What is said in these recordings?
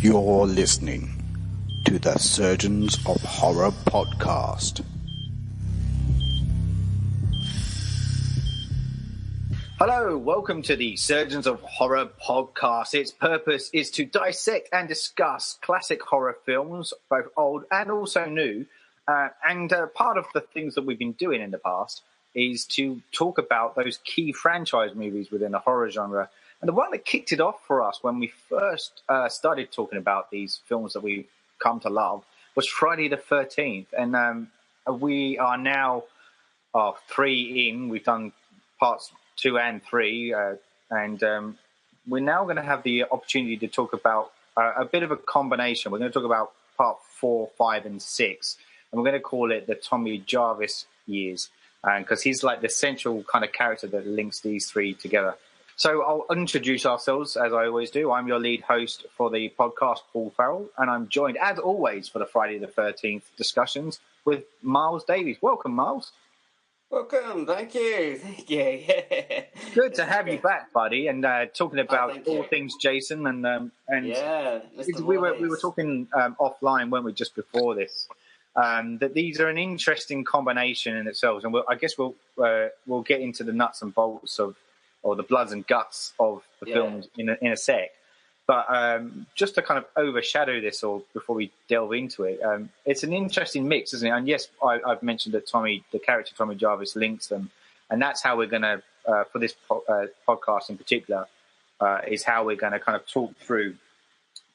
You're listening to the Surgeons of Horror podcast. Hello, welcome to the Surgeons of Horror podcast. Its purpose is to dissect and discuss classic horror films, both old and also new. Part of the things that we've been doing in the past is to talk about those key franchise movies within the horror genre. And the one that kicked it off for us when we first started talking about these films that we've come to love was Friday the 13th. And we are now 3 in. We've done parts 2 and 3. And we're now going to have the opportunity to talk about a bit of a combination. We're going to talk about part 4, 5, and 6. And we're going to call it the Tommy Jarvis years. Because he's like the central kind of character that links these three together. So I'll introduce ourselves, as I always do. I'm your lead host for the podcast, Paul Farrell, and I'm joined, as always, for the Friday the 13th discussions with Miles Davies. Welcome, Miles. Welcome. Thank you. Good to have you back, buddy, and talking about all things Jason. And yeah, we were talking offline, weren't we, just before this? That these are an interesting combination in itself, and I guess we'll get into the nuts and bolts or the bloods and guts of the films in a sec. But just to kind of overshadow this, or before we delve into it, it's an interesting mix, isn't it? And yes, I've mentioned that the character Tommy Jarvis links them, and that's how we're going to, for this podcast in particular, is how we're going to kind of talk through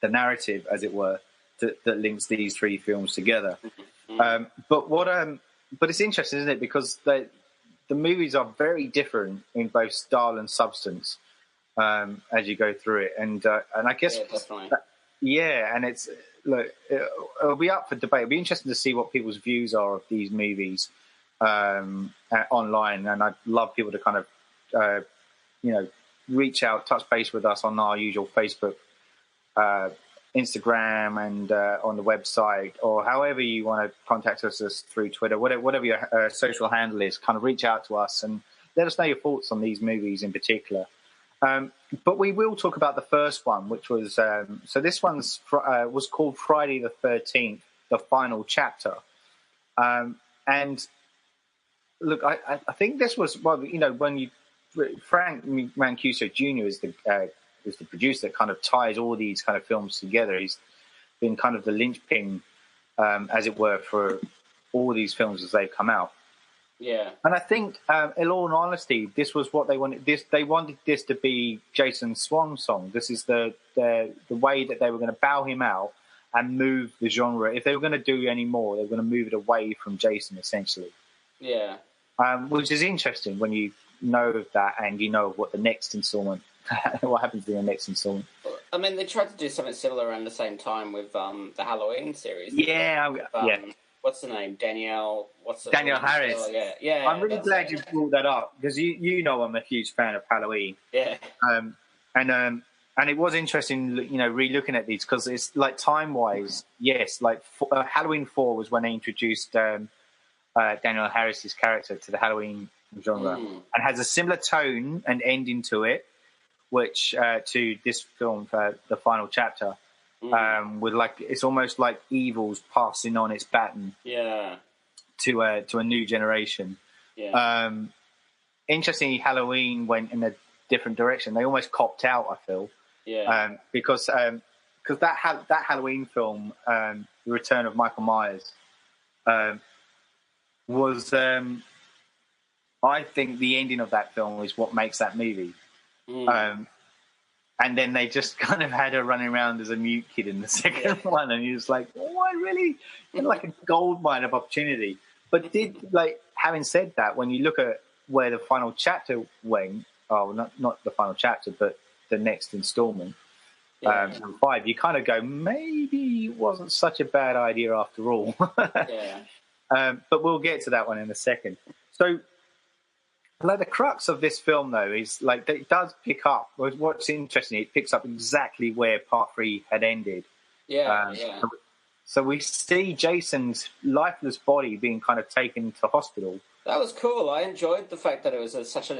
the narrative, as it were, that links these three films together. But it's interesting, isn't it? Because the movies are very different in both style and substance as you go through it, and I guess and it's it'll be up for debate. It'll be interesting to see what people's views are of these movies online, and I'd love people to kind of reach out, touch base with us on our usual Facebook, Instagram, and on the website, or however you want to contact us through Twitter, whatever your social handle is. Kind of reach out to us and let us know your thoughts on these movies in particular. But we will talk about the first one, which was so this one's was called Friday the 13th, the final chapter. And look, I think this was when Frank Mancuso Jr. is the producer that kind of ties all these kind of films together. He's been kind of the linchpin, as it were, for all these films as they've come out. Yeah. And I think, in all honesty, this was what they wanted. They wanted this to be Jason's swan song. This is the way that they were going to bow him out and move the genre. If they were going to do any more, they were going to move it away from Jason, essentially. Yeah. Which is interesting when you know of that and you know what the next installment. What happens in the next installment? I mean, they tried to do something similar around the same time with the Halloween series. Yeah. What's the name? Danielle Harris. Yeah. I'm really glad you brought that up because you know I'm a huge fan of Halloween. Yeah. And it was interesting, re-looking at these because it's like time-wise, yes, like Halloween 4 was when they introduced Danielle Harris's character to the Halloween genre and has a similar tone and ending to it, which to this film, the final chapter, with it's almost like evil's passing on its baton, to a new generation. Yeah. Interestingly, Halloween went in a different direction. They almost copped out, I feel. Yeah. Because that Halloween film, The Return of Michael Myers, was I think the ending of that film is what makes that movie. And then they just kind of had her running around as a mute kid in the second one, and you're just like, what, really? Like a gold mine of opportunity. But having said that, when you look at where the final chapter went, not the final chapter, but the next installment, 5, you kind of go, maybe it wasn't such a bad idea after all. But we'll get to that one in a second. So, the crux of this film, though, is that it does pick up. What's interesting, it picks up exactly where Part 3 had ended. So we see Jason's lifeless body being kind of taken to hospital. That was cool. I enjoyed the fact that it was such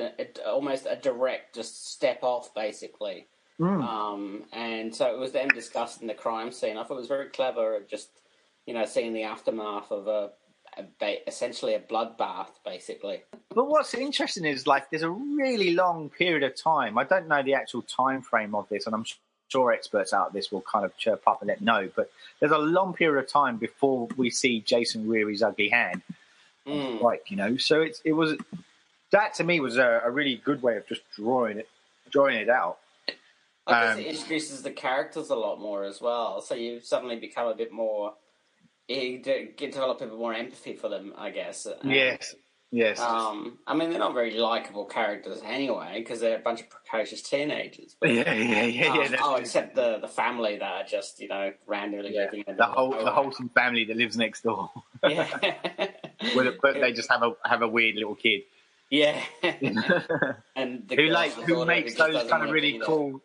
almost a direct just step off, basically. And so it was them discussing the crime scene. I thought it was very clever of just, seeing the aftermath of essentially a bloodbath, basically. But what's interesting is, there's a really long period of time. I don't know the actual time frame of this, and I'm sure experts out of this will kind of chirp up and let know, but there's a long period of time before we see Jason rear his ugly hand. So it was, that to me was a really good way of just drawing it out. I guess it introduces the characters a lot more as well, so you suddenly become a bit more, you develop a bit more empathy for them, I guess. Yes. I mean, they're not very likable characters anyway, because they're a bunch of precocious teenagers. But, except the family that are just, randomly living in the wholesome family that lives next door. Yeah. But they just have a weird little kid. Yeah. And who makes those kind of really cool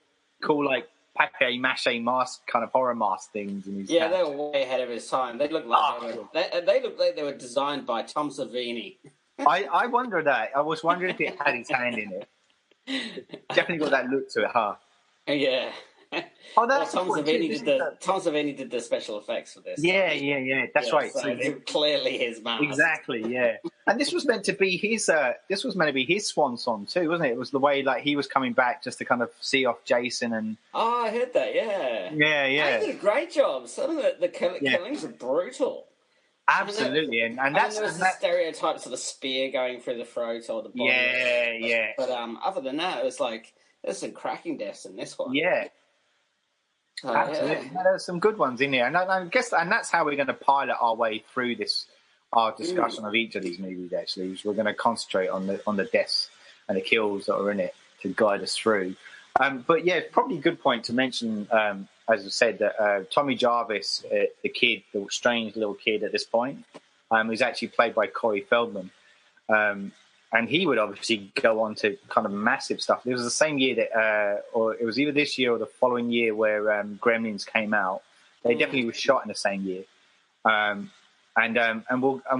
papier-mâché mask, kind of horror mask things. In his they were way ahead of his time. They looked like they were designed by Tom Savini. I wonder that. I was wondering if it had his hand in it. Definitely got that look to it, huh? Yeah. Oh, that's Tom Savini did the special effects for this. Yeah. That's right. So clearly his mask. Exactly. Yeah. And this was meant to be his. This was meant to be his swan song too, wasn't it? It was the way he was coming back just to kind of see off Jason and. Oh, I heard that. Yeah. Yeah. He did a great job. Some of the killings are brutal. Absolutely, and that's the stereotypes of the spear going through the throat or the body. Yeah. But other than that, it was there's some cracking deaths in this one. Yeah. Absolutely, there's some good ones in here, and I guess, and that's how we're going to pilot our way through our discussion of each of these movies. Actually, is we're going to concentrate on the deaths and the kills that are in it to guide us through. But yeah, it's probably a good point to mention, as I said, that Tommy Jarvis, the kid, the strange little kid at this point, is actually played by Corey Feldman. And he would obviously go on to kind of massive stuff. It was the same year that, or it was either this year or the following year where Gremlins came out. They definitely were shot in the same year. And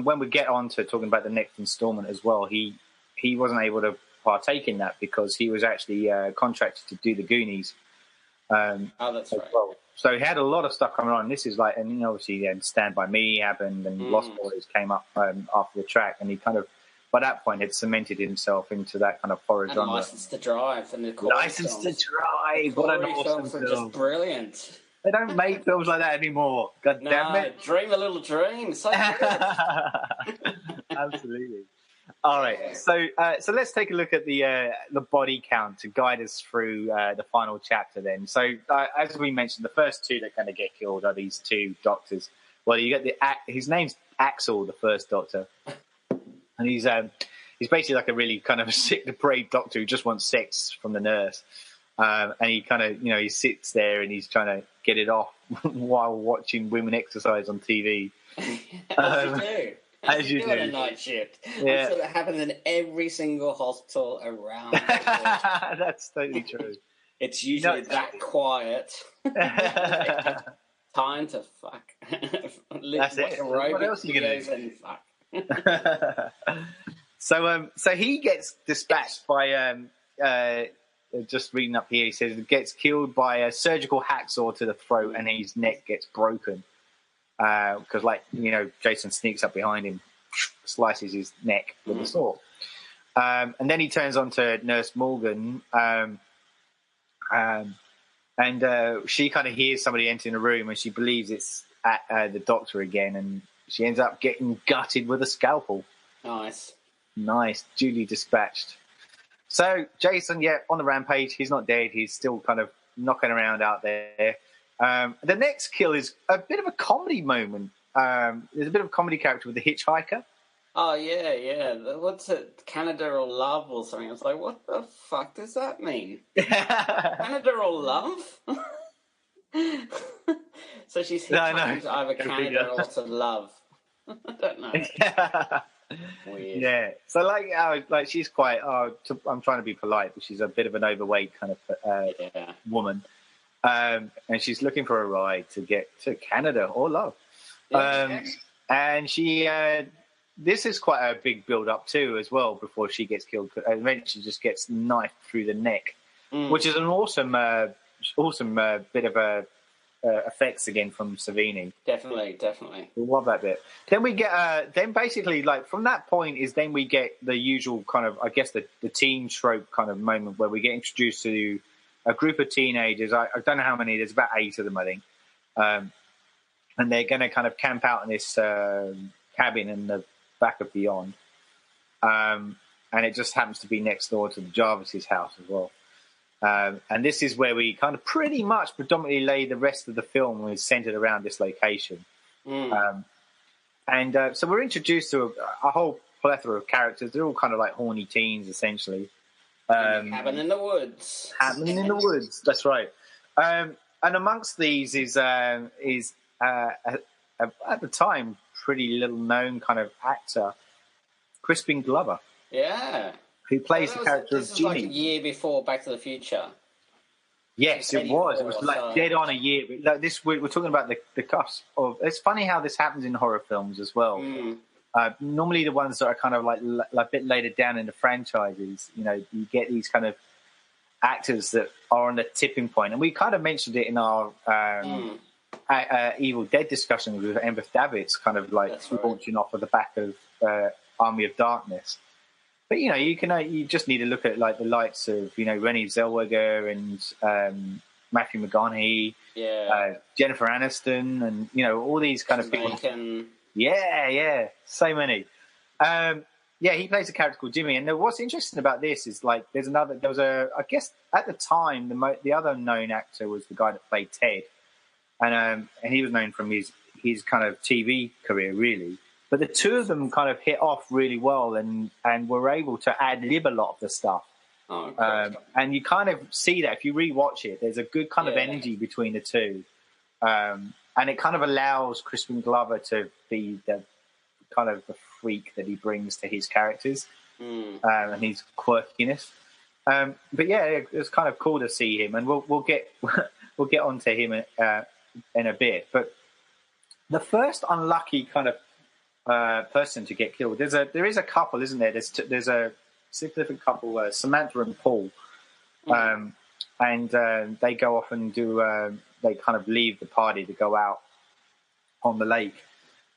when we get on to talking about the next installment as well, he wasn't able to partake in that because he was actually contracted to do the Goonies. That's right. Well. So he had a lot of stuff coming on. This is obviously Stand By Me happened and Lost Boys came up after the track, and he kind of, by that point, had cemented himself into that kind of horror genre. License to Drive. And the License to Drive. What an awesome film. Just brilliant. They don't make films like that anymore. God damn it. Dream a little dream. So Absolutely. All right. So let's take a look at the body count to guide us through the final chapter then. So as we mentioned, the first two that kind of get killed are these two doctors. Well, you get his name's Axel, the first doctor. And he's basically like a really kind of sick, depraved doctor who just wants sex from the nurse. And he kind of, he sits there and he's trying to get it off while watching women exercise on TV. As you do on a night shift. Yeah. So that happens in every single hospital around the world. That's totally true. It's usually that quiet. Time to fuck. That's it. What else are you going to do? Fuck. So he gets dispatched by just reading up here. He says he gets killed by a surgical hacksaw to the throat, and his neck gets broken because, Jason sneaks up behind him, slices his neck with a saw, and then he turns on to Nurse Morgan, and she kind of hears somebody entering the room, and she believes it's the doctor again, and she ends up getting gutted with a scalpel. Nice, duly dispatched. So Jason, on the rampage. He's not dead. He's still kind of knocking around out there. The next kill is a bit of a comedy moment. There's a bit of a comedy character with the hitchhiker. Oh, yeah. What's it? Canada or love or something. I was like, what the fuck does that mean? Canada or love? So she's hitchhiking to either Canada or to love. I don't know. Weird. Yeah. So she's quite. I'm trying to be polite, but she's a bit of an overweight kind of woman, and she's looking for a ride to get to Canada or love. And she. This is quite a big build up too, as well, before she gets killed. Eventually, just gets knifed through the neck, which is an awesome awesome bit of effects again from Savini. Definitely. Love that bit. Then we get then basically like from that point is then we get the usual kind of, I guess, the teen trope kind of moment where we get introduced to a group of teenagers. I don't know how many. There's about 8 of them, I think. And they're going to kind of camp out in this cabin in the back of Beyond. And it just happens to be next door to the Jarvis's house as well. And this is where we kind of pretty much predominantly lay the rest of the film is centered around this location. So we're introduced to a whole plethora of characters. They're all kind of like horny teens, essentially. Cabin in the woods. Cabin in the woods, that's right. And amongst these is at the time, pretty little-known kind of actor, Crispin Glover. Yeah. Who plays the character of Jimmy. This was like a year before Back to the Future. Yes, it was. It was like dead on a year. Like this, we're talking about the cusp of. It's funny how this happens in horror films as well. Normally, the ones that are kind of like a bit later down in the franchises, you know, you get these kind of actors that are on the tipping point, and we kind of mentioned it in our Evil Dead discussion with Embeth Davids, kind of like launching off of the back of Army of Darkness. But you know, you just need to look at like the likes of Renée Zellweger and Matthew McConaughey, Jennifer Aniston, and all these kind of people. Yeah, so many. He plays a character called Jimmy, and what's interesting about this is like there was I guess at the time the other known actor was the guy that played Ted, and he was known from his kind of TV career really. But the two of them kind of hit off really well and were able to ad-lib a lot of the stuff. And you kind of see that if you rewatch it, there's a good kind of energy between the two. And it kind of allows Crispin Glover to be the kind of the freak that he brings to his characters and his quirkiness. But yeah, it's kind of cool to see him, and we'll get onto him in a bit. But the first unlucky kind of person to get killed. There is a couple, isn't there? There's a significant couple, Samantha and Paul, and they go off and do. They kind of leave the party to go out on the lake.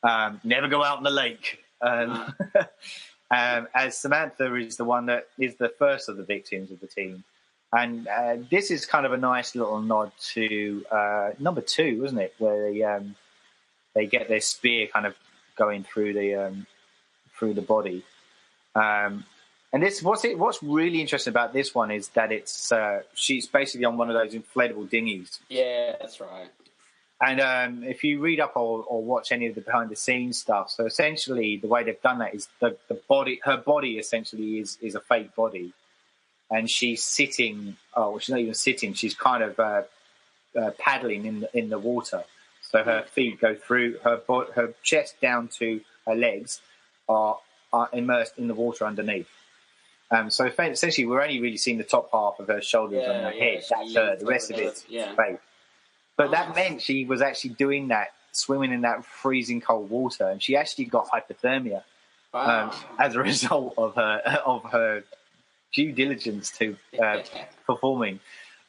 Never go out on the lake. As Samantha is the one that is the first of the victims of the team, and this is kind of a nice little nod to number 2, isn't it? Where they get their spear kind of going through the body, and this what's really interesting about this one is that she's basically on one of those inflatable dinghies. Yeah, that's right. And if you read up or watch any of the behind the scenes stuff, so essentially the way they've done that is her body essentially is a fake body, and she's sitting. Oh, well, she's not even sitting. She's kind of paddling in the water. So her feet go through her chest down to her legs are immersed in the water underneath. So essentially, we're only really seeing the top half of her shoulders and her head. That's her. The rest of it's fake. But that meant she was actually doing that, swimming in that freezing cold water, and she actually got hypothermia as a result of her due diligence to performing.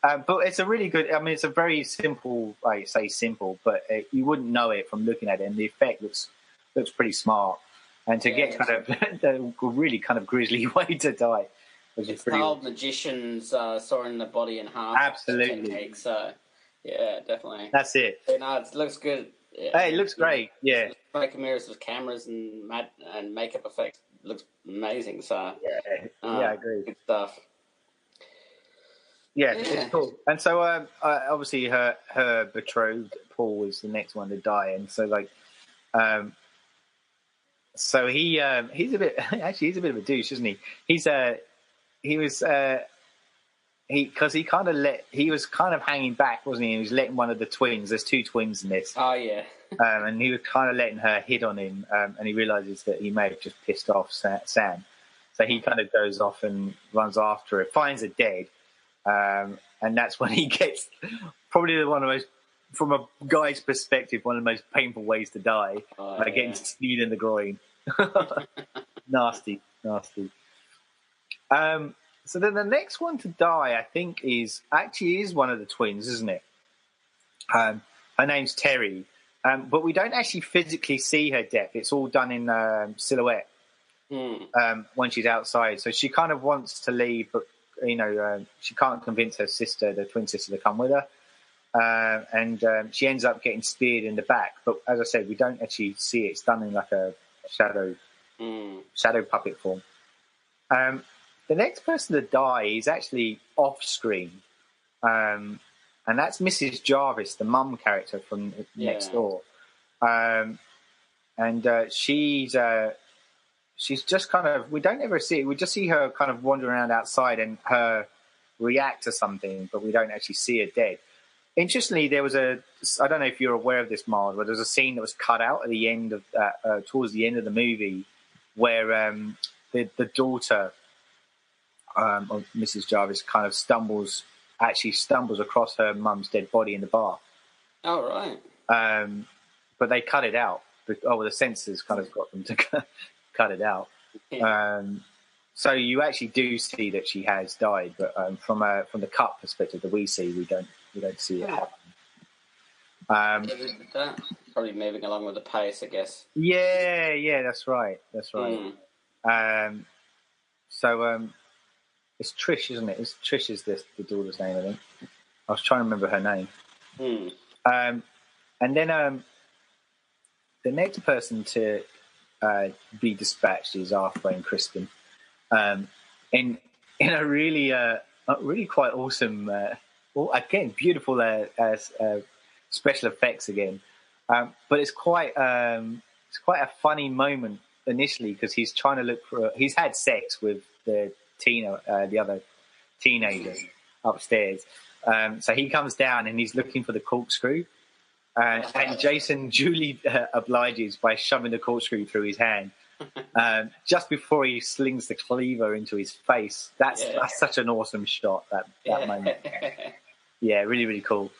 But it's a really good. I mean, it's a very simple. I say simple, but you wouldn't know it from looking at it, and the effect looks pretty smart. And to get kind of the really kind of grisly way to die, which is pretty. The old magicians sawing the body in half. Absolutely. Technique, so yeah, definitely. That's it. No, it looks good. Yeah. Hey, it looks great. Yeah. Smoke and mirrors with cameras and makeup effects looks amazing. So I agree. Good stuff. Yeah, it's cool. And so obviously her betrothed Paul is the next one to die, and so like, so he's a bit he's a bit of a douche, isn't he? He was kind of hanging back, wasn't he? He was letting one of the twins. There's 2 twins in this. Oh yeah. And he was kind of letting her hit on him, and he realizes that he may have just pissed off Sam. So he kind of goes off and runs after her, finds her dead. And that's when he gets probably one of the most, from a guy's perspective, one of the most painful ways to die, by getting sneed in the groin. Nasty. So then the next one to die, I think, is one of the twins, isn't it? Her name's Terry, but we don't actually physically see her death. It's all done in silhouette when she's outside. So she kind of wants to leave, but she can't convince her sister, the twin sister, to come with her. And she ends up getting speared in the back. But as I said, we don't actually see it. It's done in like a shadow puppet form. The next person to die is actually off screen. And that's Mrs. Jarvis, the mum character from Next Door. She's just kind of, we don't ever see it. We just see her kind of wandering around outside and her react to something, but we don't actually see her dead. Interestingly, there was I don't know if you're aware of this, Miles, but there was a scene that was cut out at the end of towards the end of the movie where the daughter of Mrs. Jarvis kind of stumbles across her mum's dead body in the bar. Oh, right. But they cut it out. The censors kind of got them to cut it out. Yeah. So you actually do see that she has died, but from the cut perspective that we see, we don't see it happen. Probably moving along with the pace, I guess. Yeah, that's right. It's Trish, isn't it? Trish is the daughter's name, I think. I was trying to remember her name. And then the next person to be dispatched is our friend Kristen. In a really quite awesome, again, beautiful special effects again. But it's quite a funny moment initially because he's trying to he's had sex with the other teenager upstairs. So he comes down and he's looking for the corkscrew. And Jason duly obliges by shoving the corkscrew through his hand just before he slings the cleaver into his face. That's such an awesome shot, that moment. Yeah, really, really cool.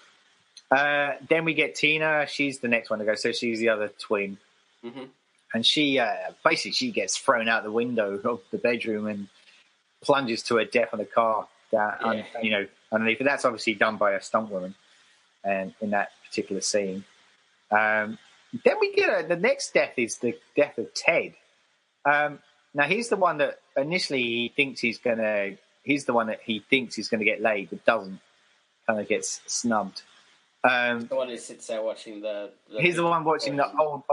Then we get Tina. She's the next one to go. So she's the other twin. Mm-hmm. And she basically gets thrown out the window of the bedroom and plunges to her death on the car underneath. That's obviously done by a stunt woman, and in that particular scene. Then we get the next death is the death of Ted. Now he's the one that initially he thinks he's going to get laid, but doesn't. Kind of gets snubbed. The one who sits there watching the he's the one watching the old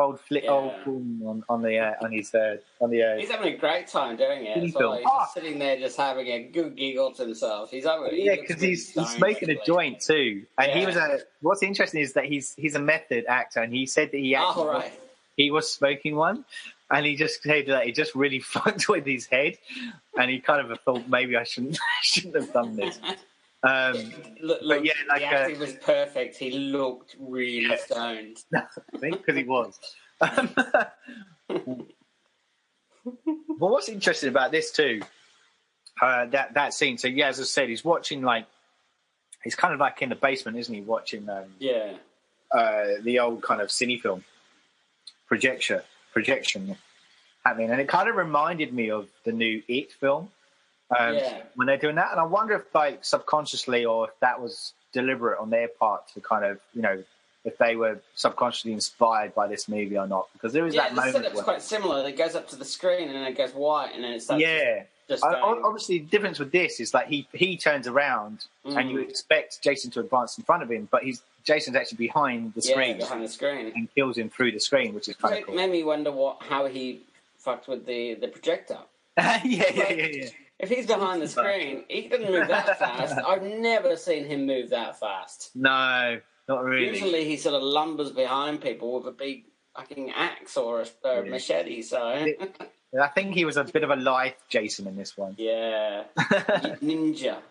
film on his. He's having a great time doing it. As well. He's just sitting there, just having a good giggle to himself. Because he's smoking a joint too. And what's interesting is that he's a method actor, and he said that he was smoking one, and he just said that it just really fucked with his head, and he kind of thought maybe I shouldn't have done this. The acting was perfect. He looked really stoned. I think because he was. But what's interesting about this too, that scene. So as I said, he's watching he's kind of like in the basement, isn't he? Watching the old kind of cine film projection happening, and it kind of reminded me of the new It film. When they're doing that, and I wonder if subconsciously or if that was deliberate on their part to kind of if they were subconsciously inspired by this movie or not, because there was that moment. Yeah, the setup's quite similar. It goes up to the screen and then it goes white and then it starts. Obviously, the difference with this is he turns around and you expect Jason to advance in front of him, but Jason's actually behind the screen, and kills him through the screen, which is kind of cool. It made me wonder how he fucked with the projector. Yeah. If he's behind the screen, he doesn't move that fast. I've never seen him move that fast. No, not really. Usually he sort of lumbers behind people with a big fucking axe or a machete, so... I think he was a bit of a lithe Jason in this one. Yeah. Ninja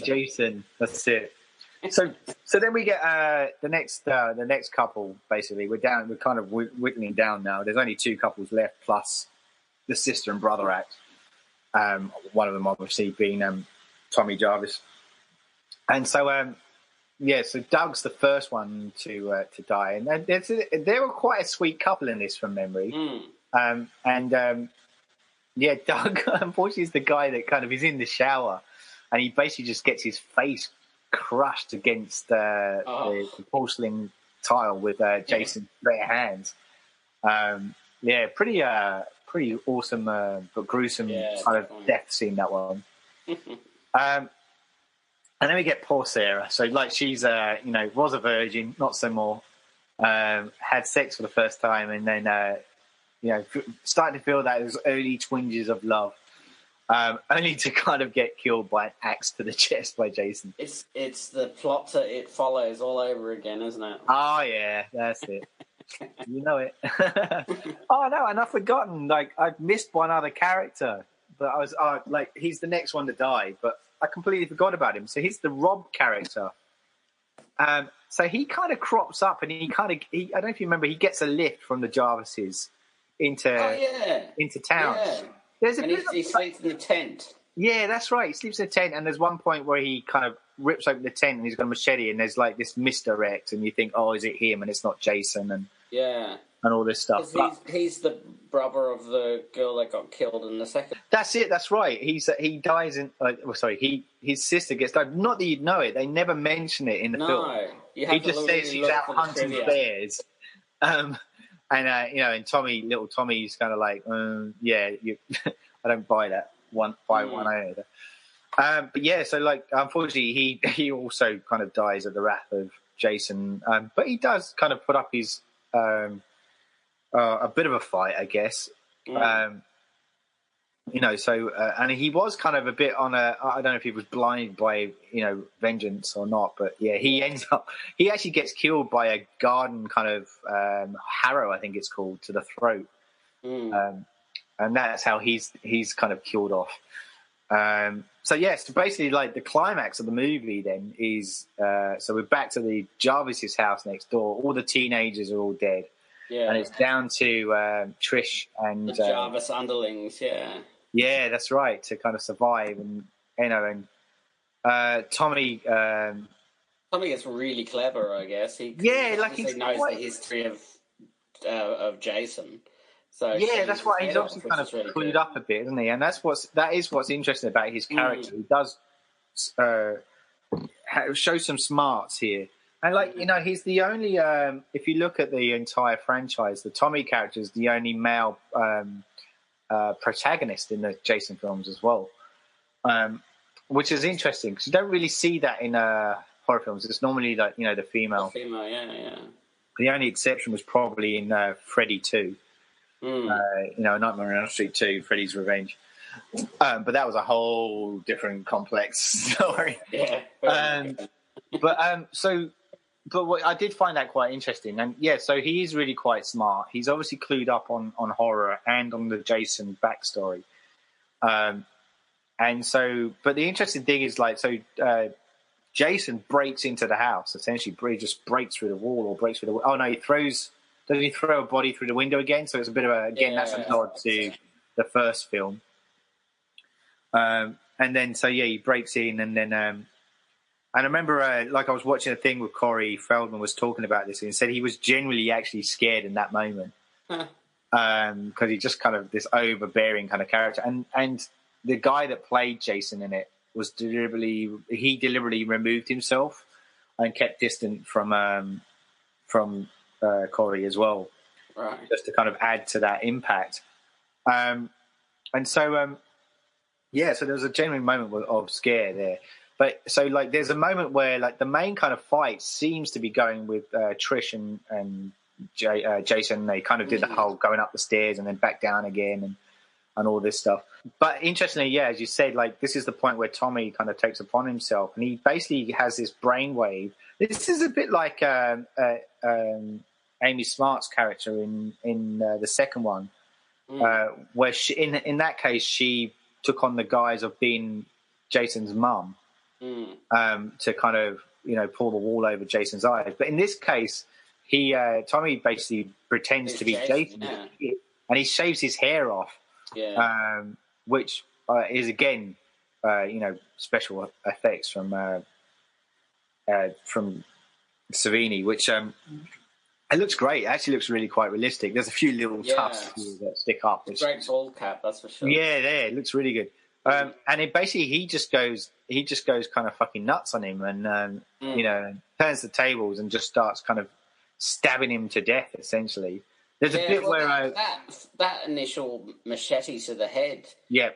Jason. That's it. So then we get the next couple, basically. We're kind of whittling down now. There's only two couples left, plus the sister and brother act. One of them obviously being Tommy Jarvis, and so so Doug's the first one to die, and they were quite a sweet couple in this from memory, and Yeah, Doug, unfortunately, is the guy that kind of is in the shower, and he basically just gets his face crushed against the porcelain tile with Jason's bare hands. Pretty awesome but gruesome kind of death scene, that one. And then we get poor Sarah. So, like, she's, was a virgin, not so more. Had sex for the first time, and then, starting to feel those early twinges of love. Only to kind of get killed by an axe to the chest by Jason. It's the plot to It Follows all over again, isn't it? Oh, yeah, that's it. You know it. Oh, no, and I've forgotten. Like, I've missed one other character. But I was, he's the next one to die, but I completely forgot about him. So he's the Rob character. So he kind of crops up, and I don't know if you remember, he gets a lift from the Jarvises into town. Yeah. He sleeps in the tent. Yeah, that's right. He sleeps in a tent, and there's one point where he kind of rips open the tent, and he's got a machete, and there's like this misdirect, and you think, oh, is it him? And it's not Jason, and all this stuff. He's the brother of the girl that got killed in the second. That's it. That's right. He dies in. His sister gets died. Not that you'd know it. They never mention it in the film. He just says she's out hunting bears. And little Tommy's kind of like, I don't buy that. One iota. But yeah, so like, unfortunately, he also kind of dies at the wrath of Jason. But he does kind of put up his a bit of a fight, I guess. And he was kind of a bit on I don't know if he was blinded by vengeance or not, but yeah, he actually gets killed by a garden kind of harrow, I think it's called, to the throat. And that's how he's kind of killed off. So basically, like, the climax of the movie then is so we're back to the Jarvis's house next door. All the teenagers are all dead, and it's down to Trish and the Jarvis underlings. Yeah, that's right, to kind of survive, and Tommy. Tommy gets really clever, I guess. He knows the history of Jason. So that's right. He's obviously kind of really clued up a bit, isn't he? And that is what's interesting about his character. He does show some smarts here, and he's the only. If you look at the entire franchise, the Tommy character is the only male protagonist in the Jason films as well, which is interesting because you don't really see that in horror films. It's normally like the female. The female, yeah. The only exception was probably in Freddy 2. Nightmare on Elm Street 2, Freddy's Revenge. But that was a whole different complex story. Yeah. But what I did find that quite interesting. And so he is really quite smart. He's obviously clued up on horror and on the Jason backstory. But the interesting thing is, Jason breaks into the house, essentially. He just breaks through the wall or breaks through the wall. Oh, no, does he throw a body through the window again? So it's a bit of that's a nod to the first film. And then, he breaks in, and then, and I remember, I was watching a thing with Corey Feldman was talking about this, and he said he was genuinely actually scared in that moment. Because he's just kind of this overbearing kind of character. And the guy that played Jason in it was deliberately removed himself and kept distant from Corey as well, right? Just to kind of add to that impact. So there was a genuine moment of scare there. But there's a moment where the main kind of fight seems to be going with Trish and Jason. They kind of did the whole going up the stairs and then back down again and all this stuff. But interestingly, as you said, this is the point where Tommy kind of takes upon himself, and he basically has this brainwave. This is a bit like Amy Smart's character in the second one, where she, in that case, she took on the guise of being Jason's mum, to kind of pull the wool over Jason's eyes. But in this case, Tommy basically pretends to be Jason, and he shaves his hair off, which is again, special effects from Savini, which. It looks great. It actually looks really quite realistic. There's a few little tufts that stick up. It's a great ball cap, that's for sure. Yeah, it looks really good. And it basically he just goes kind of fucking nuts on him, and turns the tables and just starts kind of stabbing him to death. Essentially, there's a bit where that initial machete to the head,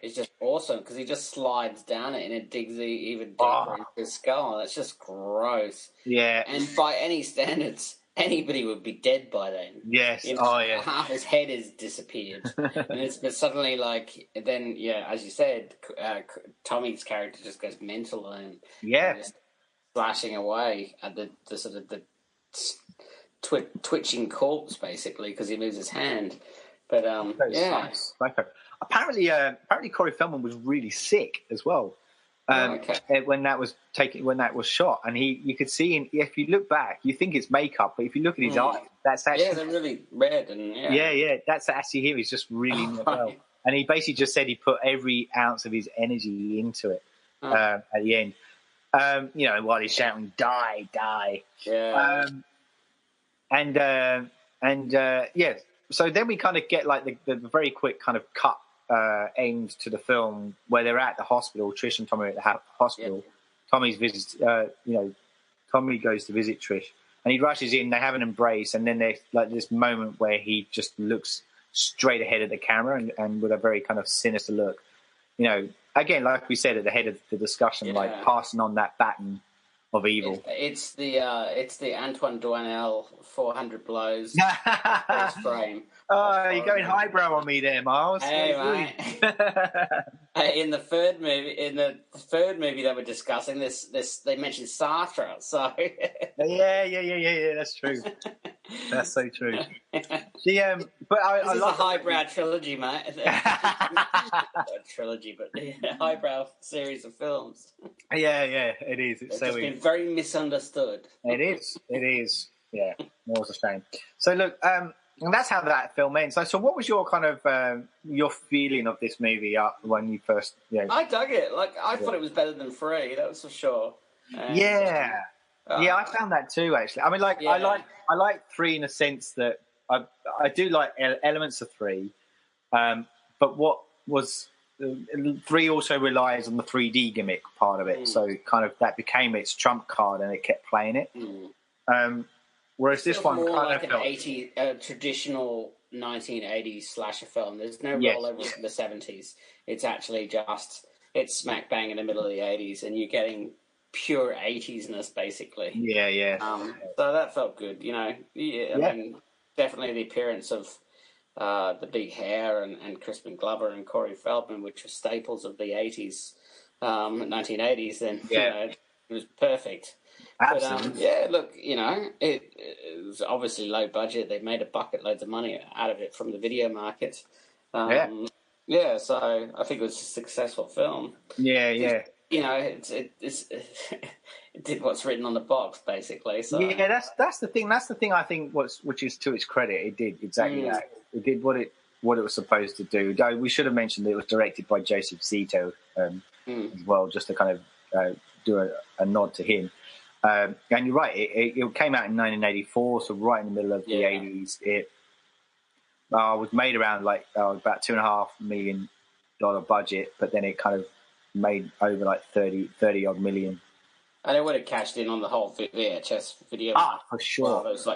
is just awesome because he just slides down it and it digs even deeper into his skull. That's just gross. Yeah, and by any standards, anybody would be dead by then. Yes. Half his head has disappeared. But suddenly, as you said, Tommy's character just goes mental and just slashing away at the sort of the twitching corpse, basically, because he moves his hand. But apparently Corey Feldman was really sick as well. When that was shot, and you could see, if you look back, you think it's makeup, but if you look at his eyes, that's actually they're really red, and that's actually him. He's just really not well, and he basically just said he put every ounce of his energy into it at the end. While he's shouting "Die, die!" So then we kind of get like the very quick kind of cut. End to the film where they're at the hospital. Trish and Tommy are at the hospital. Tommy's visits. Tommy goes to visit Trish, and he rushes in. They have an embrace, and then there's like this moment where he just looks straight ahead of the camera and with a very kind of sinister look. Again, like we said at the head of the discussion, like passing on that baton of evil. It's the Antoine Doinel 400 blows frame. Oh, you're going highbrow on me there, Miles. Hey, in the third movie that we're discussing, this they mentioned Sartre. So yeah, that's true. That's so true. But I love a highbrow trilogy, mate. Not a trilogy, but a highbrow series of films. Yeah, it is. It's so been very misunderstood. It is. Yeah, more's a shame. So look, and that's how that film ends. So what was your kind of your feeling of this movie when you first? I dug it. I thought it was better than 3. That was for sure. And, I found that too. Actually, I mean, I like 3 in a sense that I do like elements of 3, but what was 3 also relies on the 3D gimmick part of it. So kind of that became its trump card, and it kept playing it. Whereas this one more kind like of a traditional 1980s slasher film. There's no rollover from the 70s. It's actually it's smack bang in the middle of the 80s, and you're getting pure 80s-ness, basically. So that felt good, I mean, definitely the appearance of the big hair and Crispin Glover and Corey Feldman, which were staples of the 80s, 1980s, then it was perfect. Absolutely. But, look, it was obviously low budget. They made a bucket loads of money out of it from the video market. So I think it was a successful film. It did what's written on the box, basically. So that's the thing. That's the thing. I think which is to its credit, it did exactly that. It did what it was supposed to do. We should have mentioned that it was directed by Joseph Zito as well, just to kind of do a nod to him. And you're right, it came out in 1984, so right in the middle of the 80s. It was made around about $2.5 million budget, but then it kind of made over like 30 odd million. And it would have cashed in on the whole VHS video. For sure. Well, it was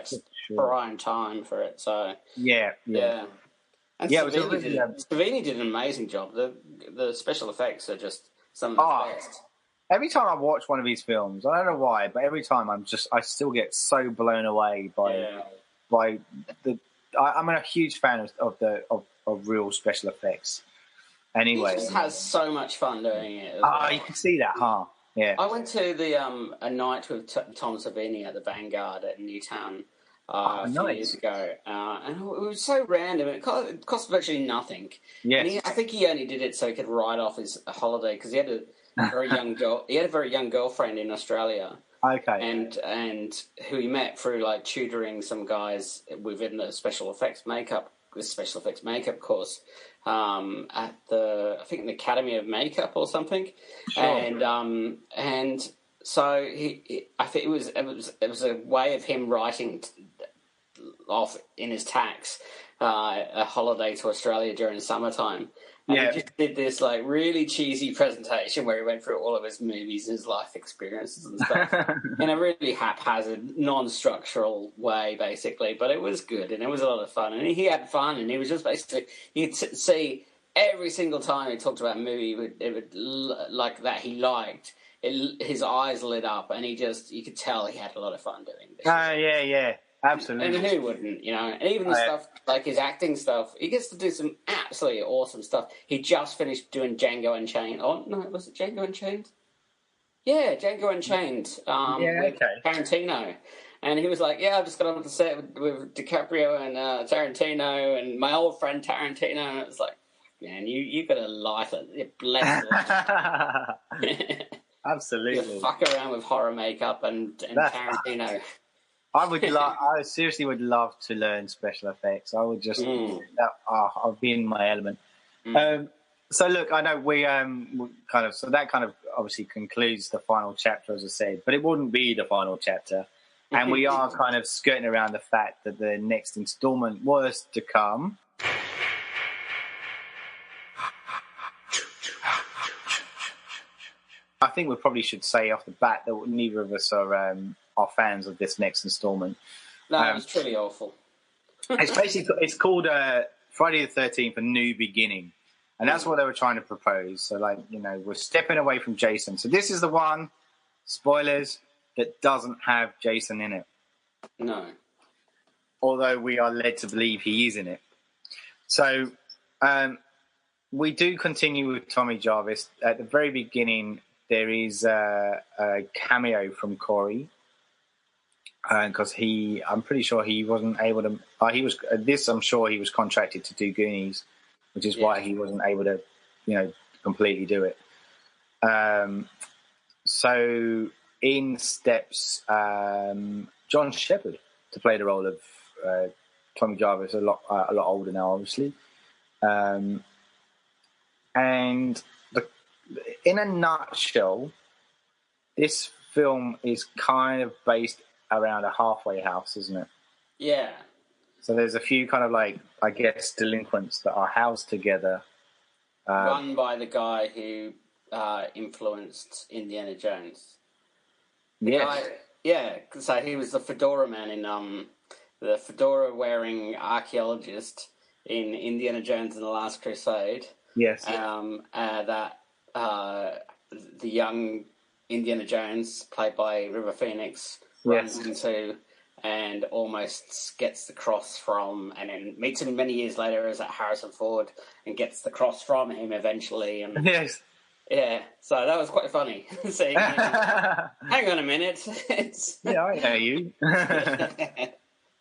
prime time for it. So yeah. And Savini did an amazing job. The special effects are just some of the best. Every time I watch one of his films, I don't know why, but every time I still get so blown away by the. I'm a huge fan of real special effects. Anyway, he just has so much fun doing it. You can see that, huh? Yeah. I went to the a night with Tom Savini at the Vanguard at Newtown a few years ago, and it was so random. It cost virtually nothing. Yes. And I think he only did it so he could write off his holiday because he had a very young girl. He had a very young girlfriend in Australia. Okay. And who he met through tutoring some guys within the special effects makeup course at I think the Academy of Makeup or something. Sure. And so I think it was a way of him writing off in his tax, a holiday to Australia during summertime. And he just did this like really cheesy presentation where he went through all of his movies, his life experiences and stuff in a really haphazard, non-structural way, basically. But it was good and it was a lot of fun. And he had fun, and he was just basically, you'd see every single time he talked about a movie like that he liked, his eyes lit up, and you could tell he had a lot of fun doing this. Yeah. Absolutely. And who wouldn't, And even the stuff, like his acting stuff, he gets to do some absolutely awesome stuff. He just finished doing Django Unchained. Oh, no, was it Django Unchained? Yeah, Django Unchained with Tarantino. And he was like, I've just got on the set with DiCaprio and Tarantino and my old friend Tarantino. And it was like, man, you got a life. You're blessed. Absolutely. You fuck around with horror makeup and Tarantino. I seriously would love to learn special effects. I would just, I'll be in my element. So look, I know we so that kind of obviously concludes the final chapter, as I said, but it wouldn't be the final chapter. And we are kind of skirting around the fact that the next installment was to come. I think we probably should say off the bat that neither of us are fans of this next installment. No, it's truly awful. It's called Friday the 13th, A New Beginning. And that's what they were trying to propose. So, we're stepping away from Jason. So this is the one, spoilers, that doesn't have Jason in it. No. Although we are led to believe he is in it. So we do continue with Tommy Jarvis. At the very beginning, there is a cameo from Corey. Because I'm pretty sure he wasn't able to. I'm sure he was contracted to do Goonies, which is why he wasn't able to, completely do it. So in steps John Shepherd to play the role of Tommy Jarvis, a lot older now, obviously. And in a nutshell, this film is kind of based around a halfway house, isn't it? Yeah. So there's a few kind of delinquents that are housed together. Run by the guy who influenced Indiana Jones. So he was the fedora man in the fedora-wearing archaeologist in Indiana Jones and the Last Crusade. Yes. The young Indiana Jones, played by River Phoenix, runs into and almost gets the cross from, and then meets him many years later as at Harrison Ford and gets the cross from him eventually. And yes. Yeah, so that was quite funny. Seeing him. Hang on a minute. Yeah, I know you.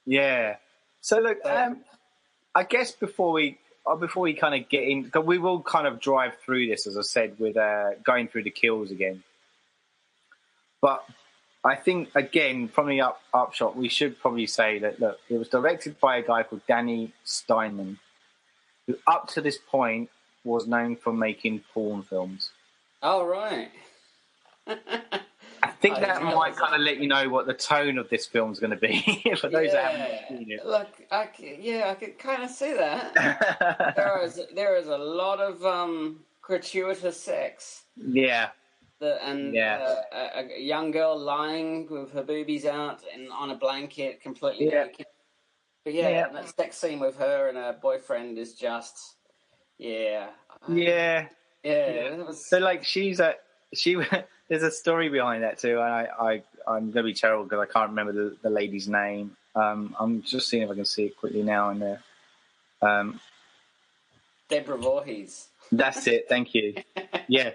Yeah. So look, I guess before we kind of get in, we will kind of drive through this, as I said, with going through the kills again. But I think, again, from the upshot, we should probably say that, look, it was directed by a guy called Danny Steinman, who up to this point was known for making porn films. Oh, right. I think that might kind of let you know what the tone of this film's going to be, for those that haven't seen it. Look, I could kind of see that. there is a lot of gratuitous sex. Yeah. A young girl lying with her boobies out and on a blanket, completely naked. But that sex scene with her and her boyfriend is just, So there's a story behind that too, and I'm gonna be terrible because I can't remember the lady's name. I'm just seeing if I can see it quickly now and there. Deborah Voorhees. That's it. Thank you. Yeah.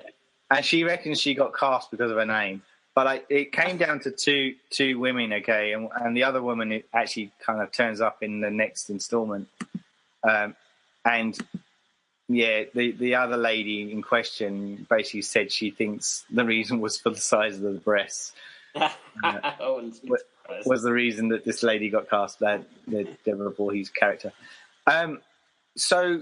And she reckons she got cast because of her name. But it came down to two women, okay? And the other woman actually kind of turns up in the next installment. The other lady in question basically said she thinks the reason was for the size of the breasts. Was the reason that this lady got cast, the Deborah Voorhees character. So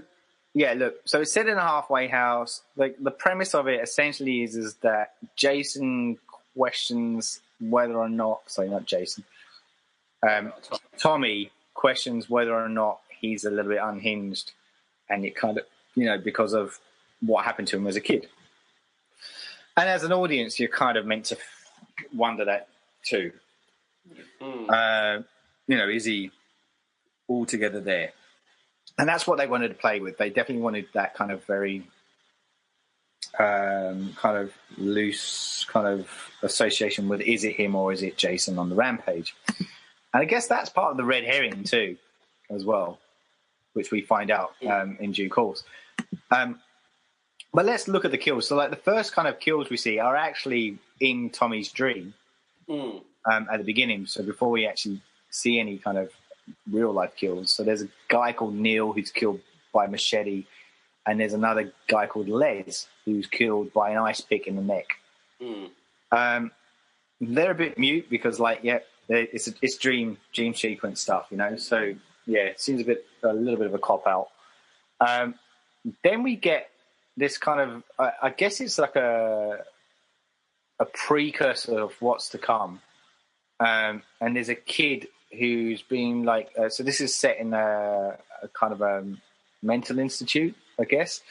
it's set in a halfway house. Like, the premise of it essentially is that Jason questions whether or not... Sorry, not Jason. Tommy questions whether or not he's a little bit unhinged, and it kind of, because of what happened to him as a kid. And as an audience, you're kind of meant to wonder that too. Is he altogether there? And that's what they wanted to play with. They definitely wanted that kind of very kind of loose kind of association with, is it him or is it Jason on the rampage? And I guess that's part of the red herring too, as well, which we find out in due course. But let's look at the kills. So, like, the first kind of kills we see are actually in Tommy's dream at the beginning. So before we actually see any kind of real-life kills. So there's a guy called Neil who's killed by a machete, and there's another guy called Les who's killed by an ice pick in the neck. They're a bit mute because, it's dream sequence stuff, So, it seems a little bit of a cop-out. Then we get this kind of, I guess it's like a precursor of what's to come. And there's a kid who's been so this is set in a kind of a mental institute, I guess,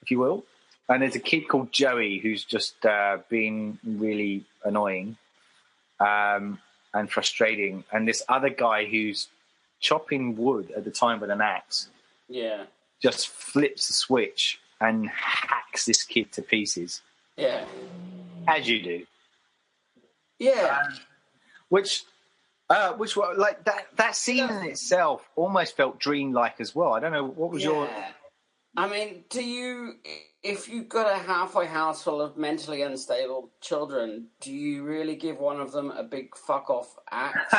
if you will. And there's a kid called Joey who's just been really annoying and frustrating. And this other guy who's chopping wood at the time with an axe. Yeah. Just flips the switch and hacks this kid to pieces. Yeah. As you do. Yeah. Which like that scene in itself almost felt dreamlike as well. I don't know, what was your... I mean, if you've got a halfway house full of mentally unstable children, do you really give one of them a big fuck off axe?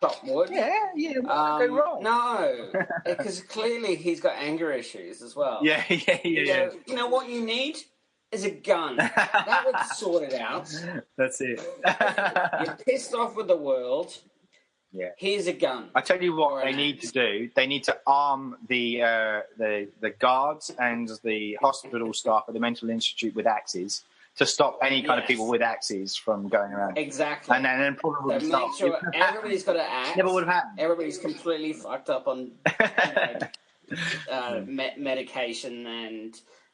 Chop wood? Yeah, what could go wrong? No, because clearly he's got anger issues as well. Yeah. You know what you need is a gun. That would sort it out. That's it. You're pissed off with the world. Yeah. Here's a gun. I tell you what they need to do. They need to arm the guards and the hospital staff at the mental institute with axes to stop any kind of people with axes from going around. Exactly. And then probably so make sure everybody's got an axe. Never would have happened. Everybody's completely fucked up on medication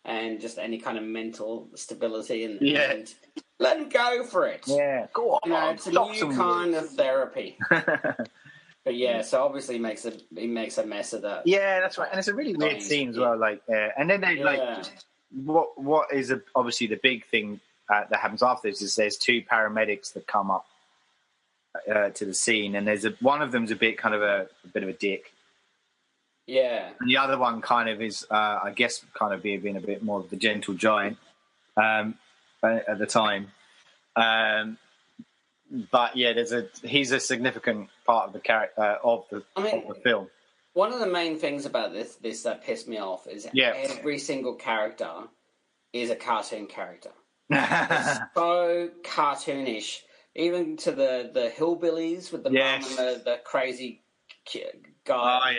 and just any kind of mental stability and let them go for it. Yeah, go on. It's a new kind of therapy. But so obviously he makes a mess of that. Yeah, that's right. And it's a really weird scene as well. And then they what is obviously the big thing that happens after this is there's two paramedics that come up to the scene, and there's one of them's a bit of a dick. Yeah. And the other one kind of is, I guess, kind of being a bit more of the gentle giant at the time. But he's a significant part of the character of the film. One of the main things about this that pissed me off is every single character is a cartoon character. It's so cartoonish, even to the hillbillies with the mum and the crazy guy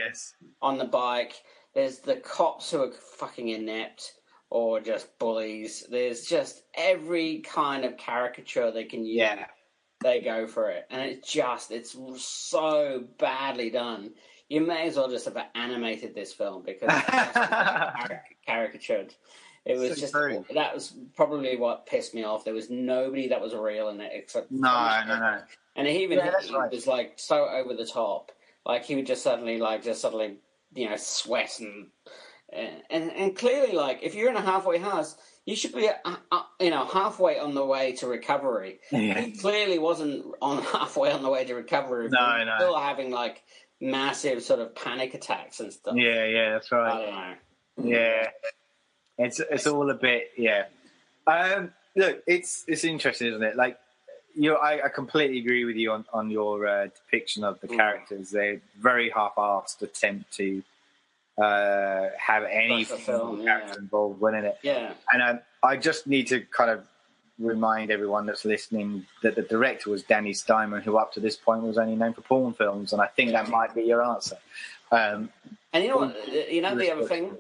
on the bike. There's the cops who are fucking inept or just bullies. There's just every kind of caricature they can use. Yeah. They go for it. And it's so badly done. You may as well just have animated this film because it's just caricatured. It was that was probably what pissed me off. There was nobody that was real in it except... No. And he was like so over the top. Like he would just suddenly, sweat and clearly, like if you're in a halfway house, you should be, halfway on the way to recovery. Yeah. He clearly wasn't halfway on the way to recovery. No. Still having like massive sort of panic attacks and stuff. Yeah, that's right. I don't know. Yeah, it's all a bit. Yeah. Look, it's interesting, isn't it? Like. I completely agree with you on your depiction of the characters. They're very half-assed attempt to have any character involved within it. Yeah. And I just need to kind of remind everyone that's listening that the director was Danny Steinman, who up to this point was only known for porn films, and I think that might be your answer. And you know what? The other thing?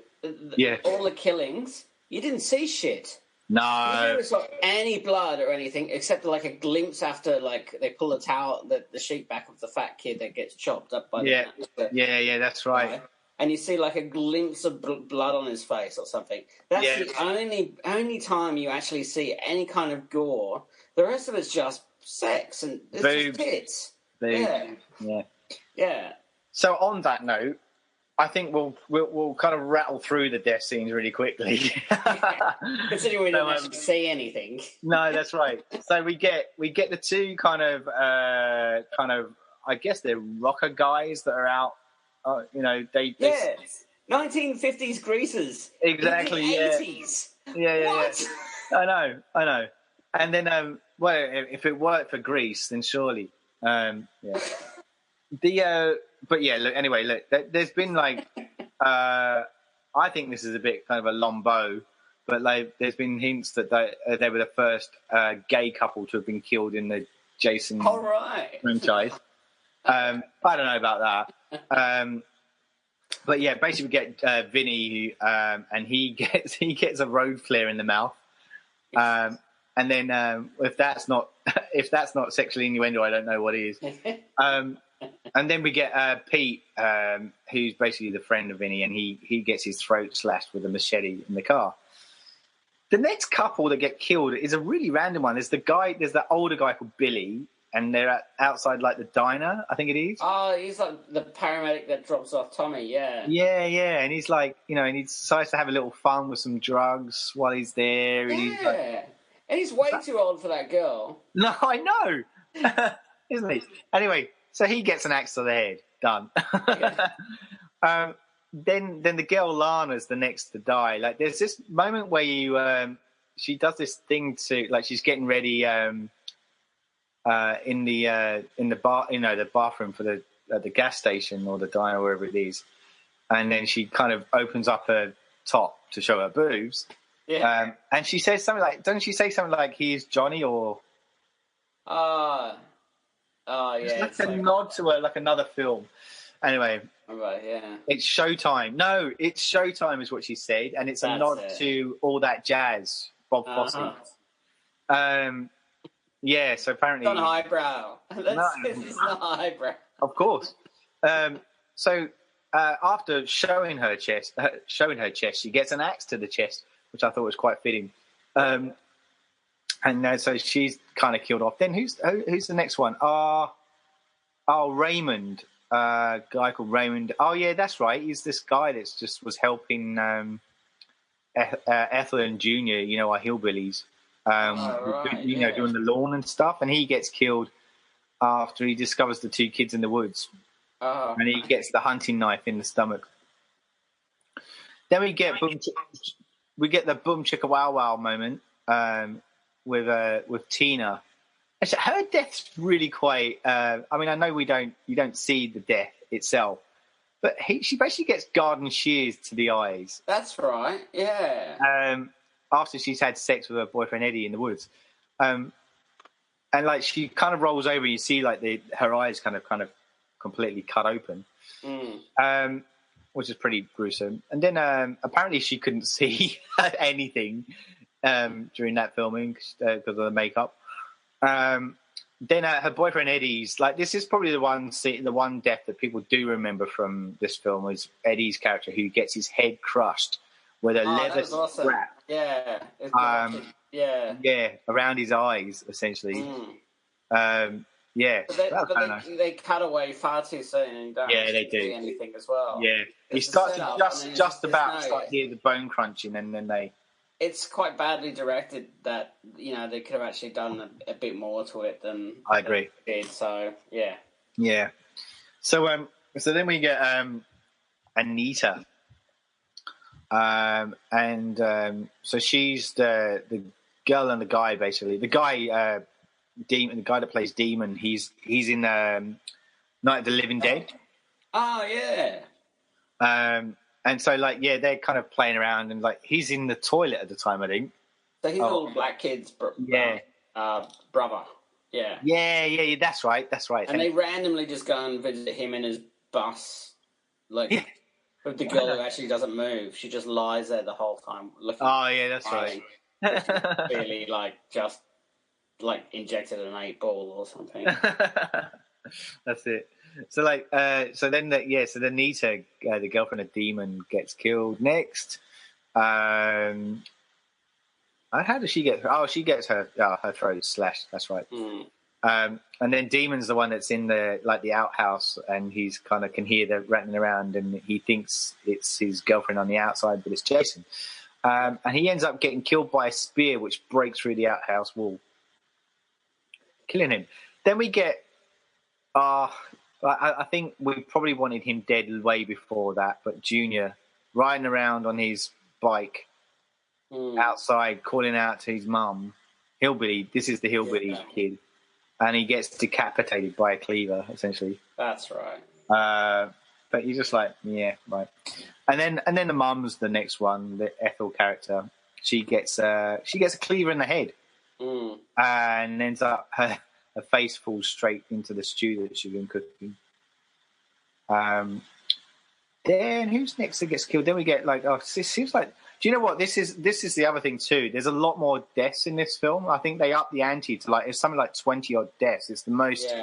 All the killings, you didn't see shit. No. You never saw any blood or anything except like a glimpse after like they pull the sheet back of the fat kid that gets chopped up by yeah. Yeah, that's right. And you see like a glimpse of blood on his face or something. That's the only time you actually see any kind of gore. The rest of it's just sex and it's just tits. Yeah. So on that note, I think we'll kind of rattle through the death scenes really quickly. Considering we don't actually see anything. No, that's right. So we get the two kind of I guess they're rocker guys that are out. They 1950s greasers. Exactly. In the 80s. Yeah. What? I know. And then if it worked for Grease, then surely. But yeah, look, there's been like, I think this is a bit kind of a long bow, but like there's been hints that they were the first gay couple to have been killed in the Jason franchise. I don't know about that. But yeah, basically we get Vinny, and he gets a road flare in the mouth. And then if that's not sexual innuendo, I don't know what is. And then we get Pete, who's basically the friend of Vinny, and he gets his throat slashed with a machete in the car. The next couple that get killed is a really random one. There's that older guy called Billy, and they're outside like the diner, I think it is. Oh, he's like the paramedic that drops off Tommy, yeah. Yeah, and he's like, and he decides to have a little fun with some drugs while he's there. And he's like, and he's way too old for that girl. No, I know. Isn't he? Anyway, so he gets an axe to the head. Done. Yeah. Then the girl Lana's the next to die. Like there's this moment where she does this thing to like she's getting ready in the bar, the bathroom for the gas station or the diner, wherever it is, and then she kind of opens up her top to show her boobs. Yeah. And she says something like, doesn't she say something like he's Johnny or? Yeah. It's like a nod to like another film. Anyway. Right, yeah. It's Showtime. No, it's Showtime is what she said, and it's a nod to All That Jazz, Bob Fosse. Yeah, so apparently... It's not highbrow. It's not highbrow. Of course. So after showing her chest, she gets an axe to the chest, which I thought was quite fitting. And so she's kind of killed off. Then who's the next one? Raymond. Guy called Raymond. Oh, yeah, that's right. He's this guy that just was helping Ethel and Junior, our hillbillies, doing the lawn and stuff. And he gets killed after he discovers the two kids in the woods. Oh. And he gets the hunting knife in the stomach. Then we get the boom chicka wow wow moment with Tina. Actually, her death's really quite. I know you don't see the death itself, but she basically gets garden shears to the eyes. That's right. Yeah. After she's had sex with her boyfriend Eddie in the woods, and like she kind of rolls over, you see like her eyes kind of completely cut open, which is pretty gruesome. And then apparently she couldn't see anything during that filming because of the makeup. Then her boyfriend Eddie's like, this is probably the one death that people do remember from this film is Eddie's character who gets his head crushed with a leather strap. Yeah. Around his eyes essentially. But they cut away far too soon and don't they do see anything as well. Yeah, you start to just about start to hear the bone crunching, and then they. It's quite badly directed that, they could have actually done a bit more to it than I agree. They did, so, yeah. Yeah. So then we get Anita. So she's the girl and the guy, basically. The guy, Demon, the guy that plays Demon, he's in Night of the Living Dead. Oh, yeah. And so, they're kind of playing around, and he's in the toilet at the time, I think. So he's all black kid's brother. Yeah. Yeah. That's right. And they randomly just go and visit him in his bus, with the girl who actually doesn't move. She just lies there the whole time. Oh yeah, that's right. Clearly, just injected an 8-ball or something. That's it. So then Nita, the girlfriend of Demon, gets killed next. How does she get? Oh, she gets her throat slashed. That's right. And then Demon's the one that's in the outhouse, and he's kind of can hear the rattling around, and he thinks it's his girlfriend on the outside, but it's Jason. And he ends up getting killed by a spear, which breaks through the outhouse wall, killing him. Then we get, I think we probably wanted him dead way before that, but Junior riding around on his bike outside, calling out to his mum, hillbilly. This is the hillbilly kid. And he gets decapitated by a cleaver, essentially. That's right. But you're just like, yeah, right. And then the mum's the next one, the Ethel character. She gets a cleaver in the head, and ends up her face falls straight into the stew that she's been cooking. Then who's next that gets killed? Then we get it seems like. Do you know what this is? This is the other thing too. There's a lot more deaths in this film. I think they upped the ante to it's something like 20 odd deaths. It's the most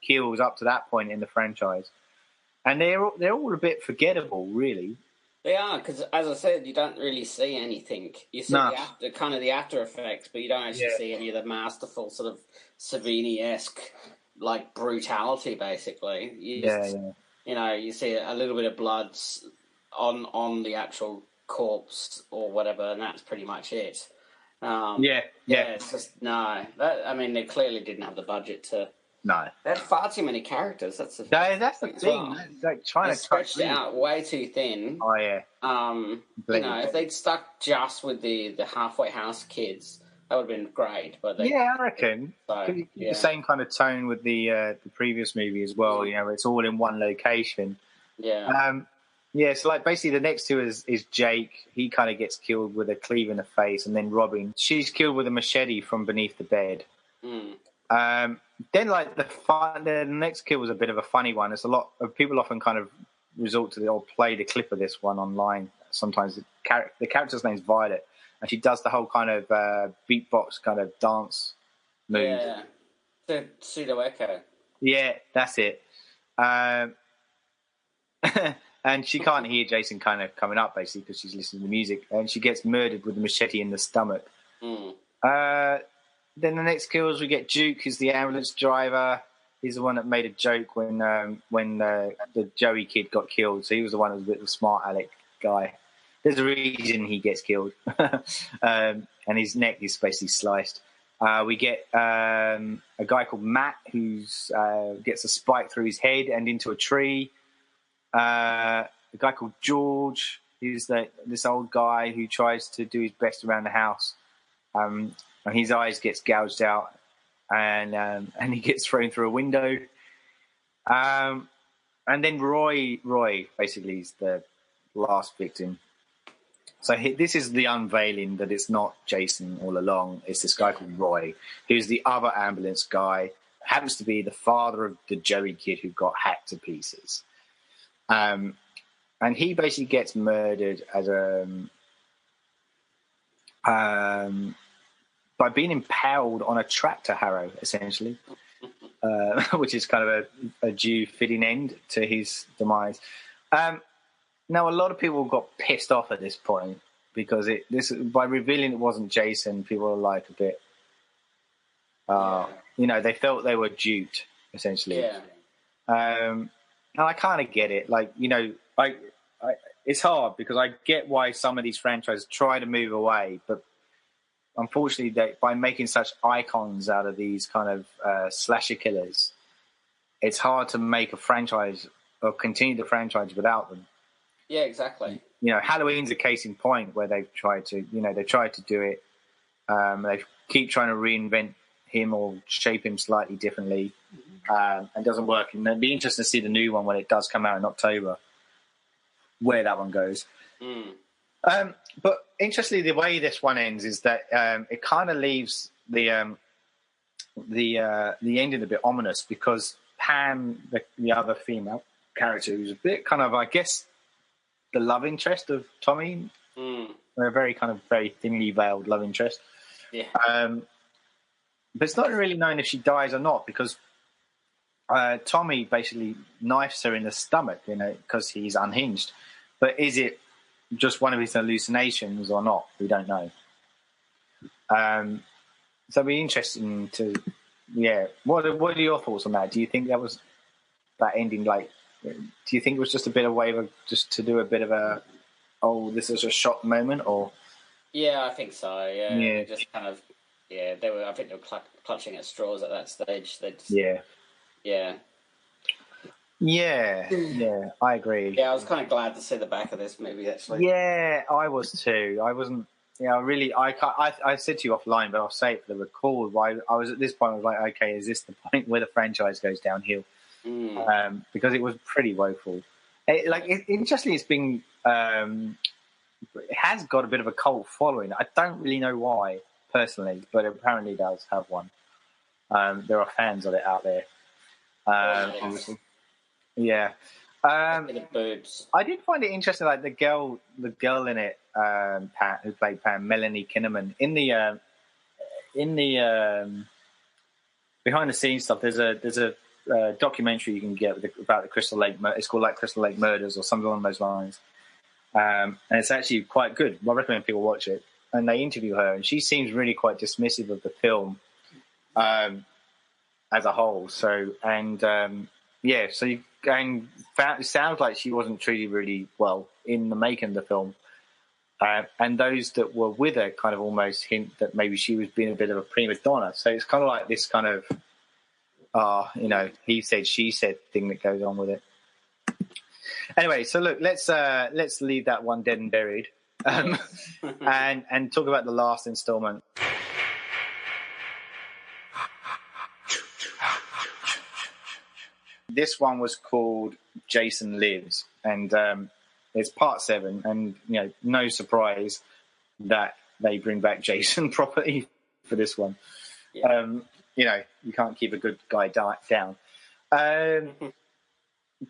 kills up to that point in the franchise, and they're all a bit forgettable, really. They are, because as I said, you don't really see anything. You see the after effects, but you don't actually see any of the masterful sort of Savini-esque brutality. Basically, you see a little bit of blood on the actual corpse or whatever, and that's pretty much it. It's just they clearly didn't have the budget to. No, they had far too many characters. That's the thing. Trying to stretch it out way too thin. Oh yeah. If they'd stuck just with the halfway house kids, that would have been great. But I reckon the same kind of tone with the previous movie as well. It's all in one location. Yeah. So basically the next two is Jake. He kind of gets killed with a cleaver in the face, and then Robin. She's killed with a machete from beneath the bed. Then the next kill was a bit of a funny one. It's a lot of people often kind of resort to play the clip of this one online. Sometimes the character's name is Violet, and she does the whole kind of beatbox kind of dance move. Yeah, the pseudo echo. Yeah, that's it. And she can't hear Jason kind of coming up, basically, because she's listening to music. And she gets murdered with a machete in the stomach. Then the next kills, we get Duke, who's the ambulance driver. He's the one that made a joke when the Joey kid got killed. So he was the one who was a bit of a smart aleck guy. There's a reason he gets killed. And his neck is basically sliced. We get a guy called Matt, who gets a spike through his head and into a tree. A guy called George, who's this old guy who tries to do his best around the house, and his eyes gets gouged out, and he gets thrown through a window. And then Roy basically is the last victim. So this is the unveiling that it's not Jason all along. It's this guy called Roy, who's the other ambulance guy, happens to be the father of the Joey kid who got hacked to pieces. And he basically gets murdered as by being impaled on a tractor harrow, essentially, which is kind of a due fitting end to his demise. Now, a lot of people got pissed off at this point because by revealing it wasn't Jason, people were like a bit, they felt they were duped, essentially. Yeah. And I kind of get it. It's hard because I get why some of these franchises try to move away, but unfortunately, by making such icons out of these kind of slasher killers, it's hard to make a franchise or continue the franchise without them. Yeah, exactly. Halloween's a case in point where they've tried to do it. They keep trying to reinvent him or shape him slightly differently. And doesn't work. And it'd be interesting to see the new one when it does come out in October, where that one goes. But interestingly, the way this one ends is that it kind of leaves the ending a bit ominous because Pam, the other female character, who's a bit kind of, I guess, the love interest of Tommy, a very kind of very thinly veiled love interest. Yeah. But it's not really known if she dies or not, because Tommy basically knifes her in the stomach, because he's unhinged. But is it just one of his hallucinations or not? We don't know. So it'd be interesting to, What are your thoughts on that? Do you think that ending, like, do you think it was just a bit of a way of just to do a bit of a, this is a shock moment, or? Yeah, I think so. Yeah. Just kind of, I think they were clutching at straws at that stage. Yeah. Yeah, I agree. Yeah, I was kind of glad to see the back of this movie, actually. Yeah, I was too. I wasn't. I said to you offline, but I'll say it for the record. I was at this point. I was like, okay, is this the point where the franchise goes downhill? Because it was pretty woeful. Interestingly, it's been. It has got a bit of a cult following. I don't really know why personally, but it apparently does have one. There are fans of it out there. Obviously. Yeah. Boobs. I did find it interesting, like the girl in it, who played Pam, Melanie Kinnaman, in the behind the scenes stuff. There's a documentary you can get about the Crystal Lake. It's called like Crystal Lake Murders or something along those lines, and it's actually quite good. I recommend people watch it. And they interview her, and she seems really quite dismissive of the film as a whole. So it sounds like she wasn't treated really well in the making of the film. And those that were with her kind of almost hint that maybe she was being a bit of a prima donna. So it's kind of like this kind of, he said, she said thing that goes on with it. Anyway, so look, let's leave that one dead and buried, and talk about the last installment. This one was called Jason Lives, and it's part 7. And no surprise that they bring back Jason properly for this one. Yeah. You can't keep a good guy down.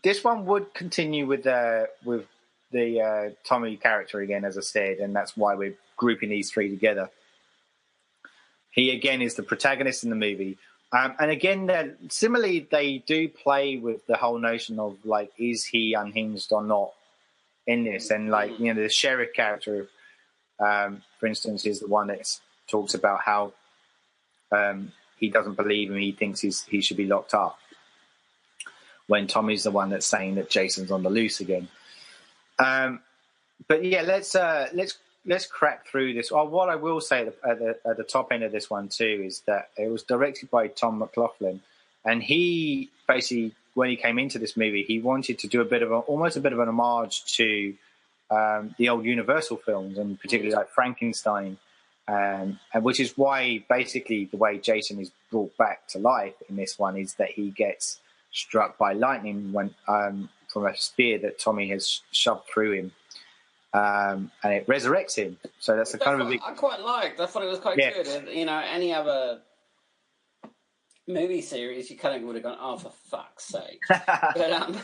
This one would continue with the Tommy character again, as I said, and that's why we're grouping these 3 together. He again is the protagonist in the movie. And again, similarly, they do play with the whole notion of, like, is he unhinged or not in this? And, like, the sheriff character, for instance, is the one that talks about how he doesn't believe him. He thinks he should be locked up, when Tommy's the one that's saying that Jason's on the loose again. But yeah, let's crack through this. What I will say at the top end of this one too is that it was directed by Tom McLaughlin, and he basically, when he came into this movie, he wanted to do almost a bit of an homage to the old Universal films, and particularly like Frankenstein, and which is why basically the way Jason is brought back to life in this one is that he gets struck by lightning from a spear that Tommy has shoved through him. And it resurrects him. So that's a kind of a big... I quite liked. I thought it was quite good. And, any other movie series, you kind of would have gone, oh, for fuck's sake. But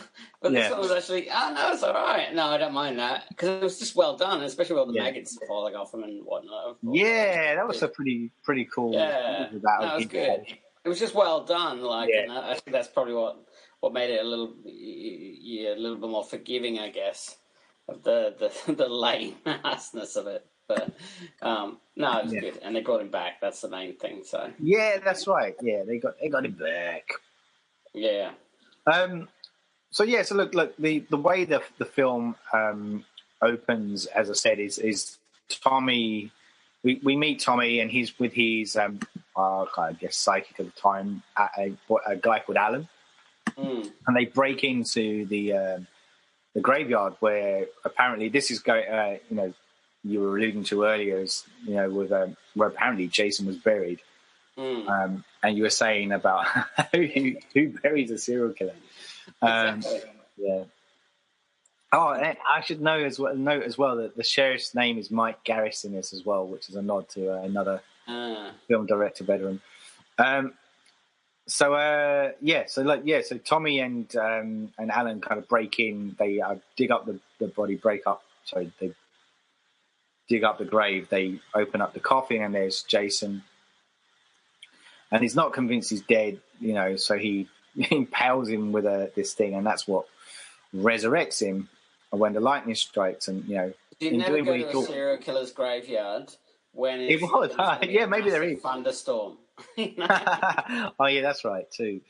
this one was actually, no, it's all right. No, I don't mind that. Because it was just well done, especially with all the maggots falling off him and whatnot. Yeah, that was a pretty cool... Yeah, that was good. It was just well done. And I think that's probably what made it a little bit more forgiving, I guess, of the lame-assness of it. But no, it was good, and they got him back. That's the main thing. So that's right. Yeah, they got him back. Yeah. So look, the way the film opens, as I said, is Tommy. We meet Tommy, and he's with his I guess psychic at the time, a guy called Alan, and they break into the graveyard where apparently this is going. You were alluding to earlier, is with where apparently Jason was buried, and you were saying about who buries a serial killer. Yeah. Oh, and I should note as well that the sheriff's name is Mike Garris in this as well, which is a nod to another film director veteran. So Tommy and Alan kind of break in. They dig up the body, break up. Sorry, they dig up the grave, they open up the coffin and there's Jason. And he's not convinced he's dead, so he impales him with this thing, and that's what resurrects him when the lightning strikes. And, You'd never go to a serial killer's graveyard when it was. Yeah, maybe there is. Thunderstorm. Oh, yeah, that's right, too.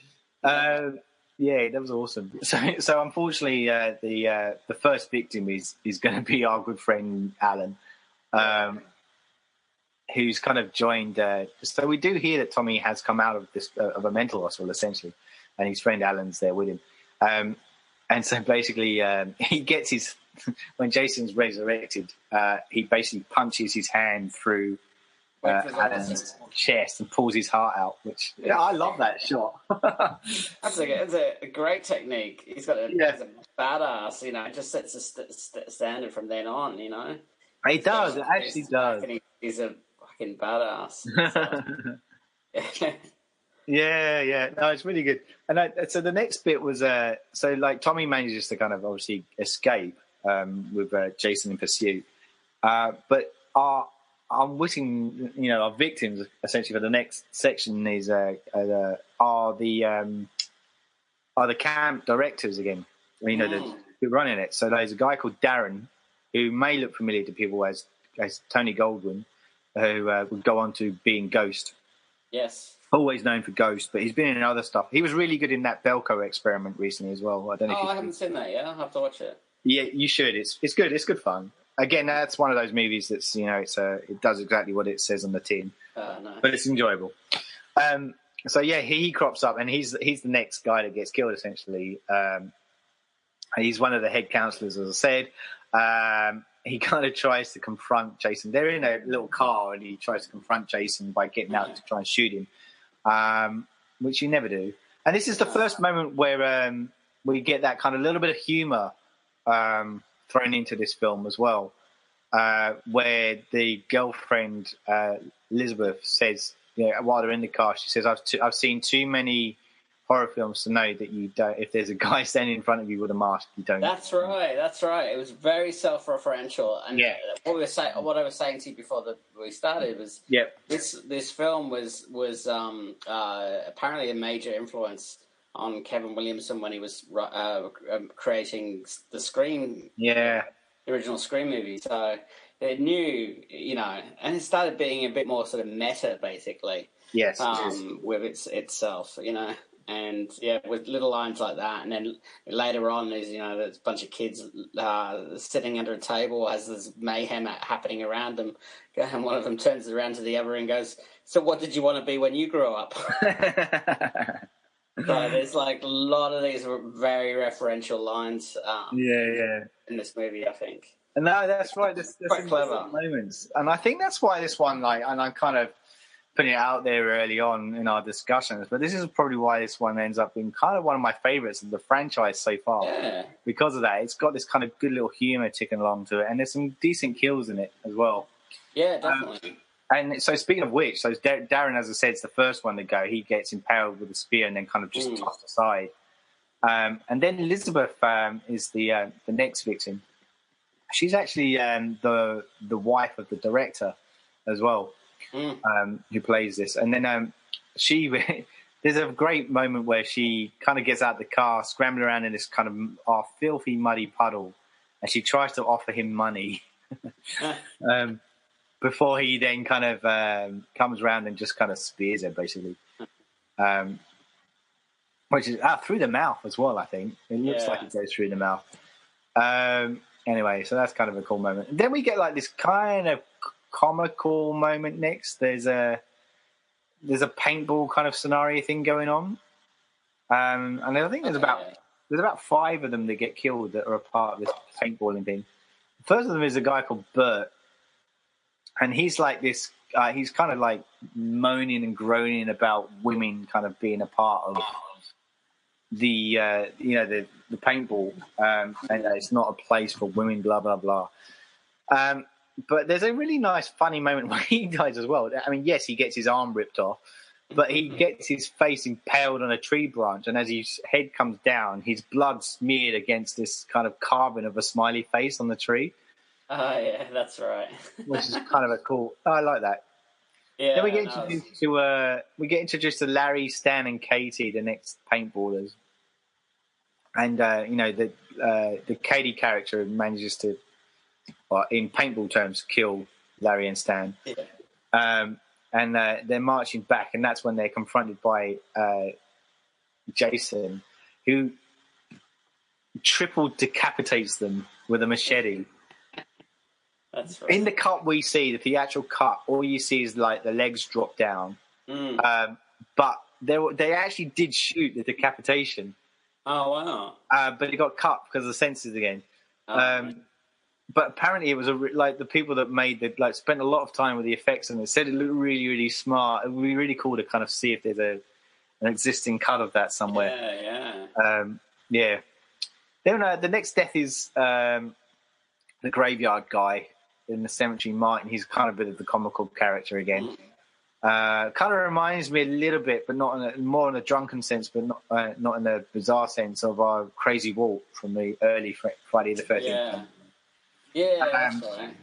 Yeah, that was awesome. So unfortunately, the first victim is going to be our good friend Alan, who's kind of joined. So we do hear that Tommy has come out of of a mental hospital essentially, and his friend Alan's there with him. And so basically, he gets his when Jason's resurrected, he basically punches his hand through Alan's chest and pulls his heart out. Which I love that shot. That's a great technique. He's got he's a badass. It just sets a standard from then on. It does. It actually does. He's a fucking badass. Yeah. No, it's really good. And so the next bit was Tommy manages to kind of obviously escape with Jason in pursuit, but our victims essentially for the next section is are the camp directors again. They're running it. So there's a guy called Darren who may look familiar to people as Tony Goldwyn, who would go on to being Ghost. Yes. Always known for Ghost, but he's been in other stuff. He was really good in that Belko experiment recently as well. I don't know. I haven't seen that yet. I'll have to watch it. Yeah, you should. It's good. It's good fun. Again, that's one of those movies that's it does exactly what it says on the tin, no. But it's enjoyable. So he crops up and he's the next guy that gets killed essentially. He's one of the head counselors, as I said. He kind of tries to confront Jason. They're in a little car and he tries to confront Jason by getting out to try and shoot him, which you never do. And this is the first moment where we get that kind of little bit of humour thrown into this film as well, where the girlfriend, Elizabeth, says, while they're in the car, she says, I've seen too many horror films to know that you don't. If there's a guy standing in front of you with a mask, you don't. That's right. It was very self-referential, and what I was saying to you before we started was, this film was apparently a major influence on Kevin Williamson when he was creating the Scream, the original Scream movie. So it knew, and it started being a bit more sort of meta, basically. Yes, with itself, and with little lines like that, and then later on, there's a bunch of kids sitting under a table as there's mayhem happening around them, and one of them turns around to the other and goes, "So, what did you want to be when you grow up?" So there's a lot of these very referential lines. In this movie, I think. No, that's right. There's quite clever moments, and I think that's why this one, and I'm kind of putting it out there early on in our discussions, but this is probably why this one ends up being kind of one of my favorites of the franchise so far. Yeah. Because of that, it's got this kind of good little humor ticking along to it, and there's some decent kills in it as well. Yeah, definitely. And so, speaking of which, so Darren, as I said, is the first one to go. He gets impaled with a spear and then kind of just tossed aside. And then Elizabeth is the next victim. She's actually the wife of the director as well, who plays this. And then there's a great moment where she kind of gets out of the car, scrambling around in this kind of filthy, muddy puddle, and she tries to offer him money. Before he then kind of comes around and just kind of spears her, basically. Which is through the mouth as well, I think. It looks like it goes through the mouth. Anyway, so that's kind of a cool moment. And then we get this kind of comical moment next. There's a paintball kind of scenario thing going on. And I think there's about 5 of them that get killed that are a part of this paintballing thing. The first of them is a guy called Bert. And he's like this. He's kind of moaning and groaning about women kind of being a part of the paintball, and it's not a place for women. Blah blah blah. But there's a really nice, funny moment where he dies as well. I mean, yes, he gets his arm ripped off, but he gets his face impaled on a tree branch, and as his head comes down, his blood smeared against this kind of carving of a smiley face on the tree. Oh, yeah, that's right. Which is kind of a cool. I like that. Yeah. Then we get introduced to Larry, Stan, and Katie, the next paintballers, and the Katie character manages to, well, in paintball terms, kill Larry and Stan. Yeah. And they're marching back, and that's when they're confronted by Jason, who triple decapitates them with a machete. That's right. In the cut we see, the actual cut, all you see is like the legs drop down. But they actually did shoot the decapitation. Oh, wow. But it got cut because of the censors again. But apparently it was the people that made spent a lot of time with the effects, and it said it looked really, really smart. It would be really cool to kind of see if there's an existing cut of that somewhere. Yeah. Then the next death is the graveyard guy in the cemetery, Martin. He's kind of a bit of the comical character again. Kind of reminds me a little bit, but not more in a drunken sense, but not in a bizarre sense of our Crazy Walt from the early Friday the 13th. Yeah, that's right.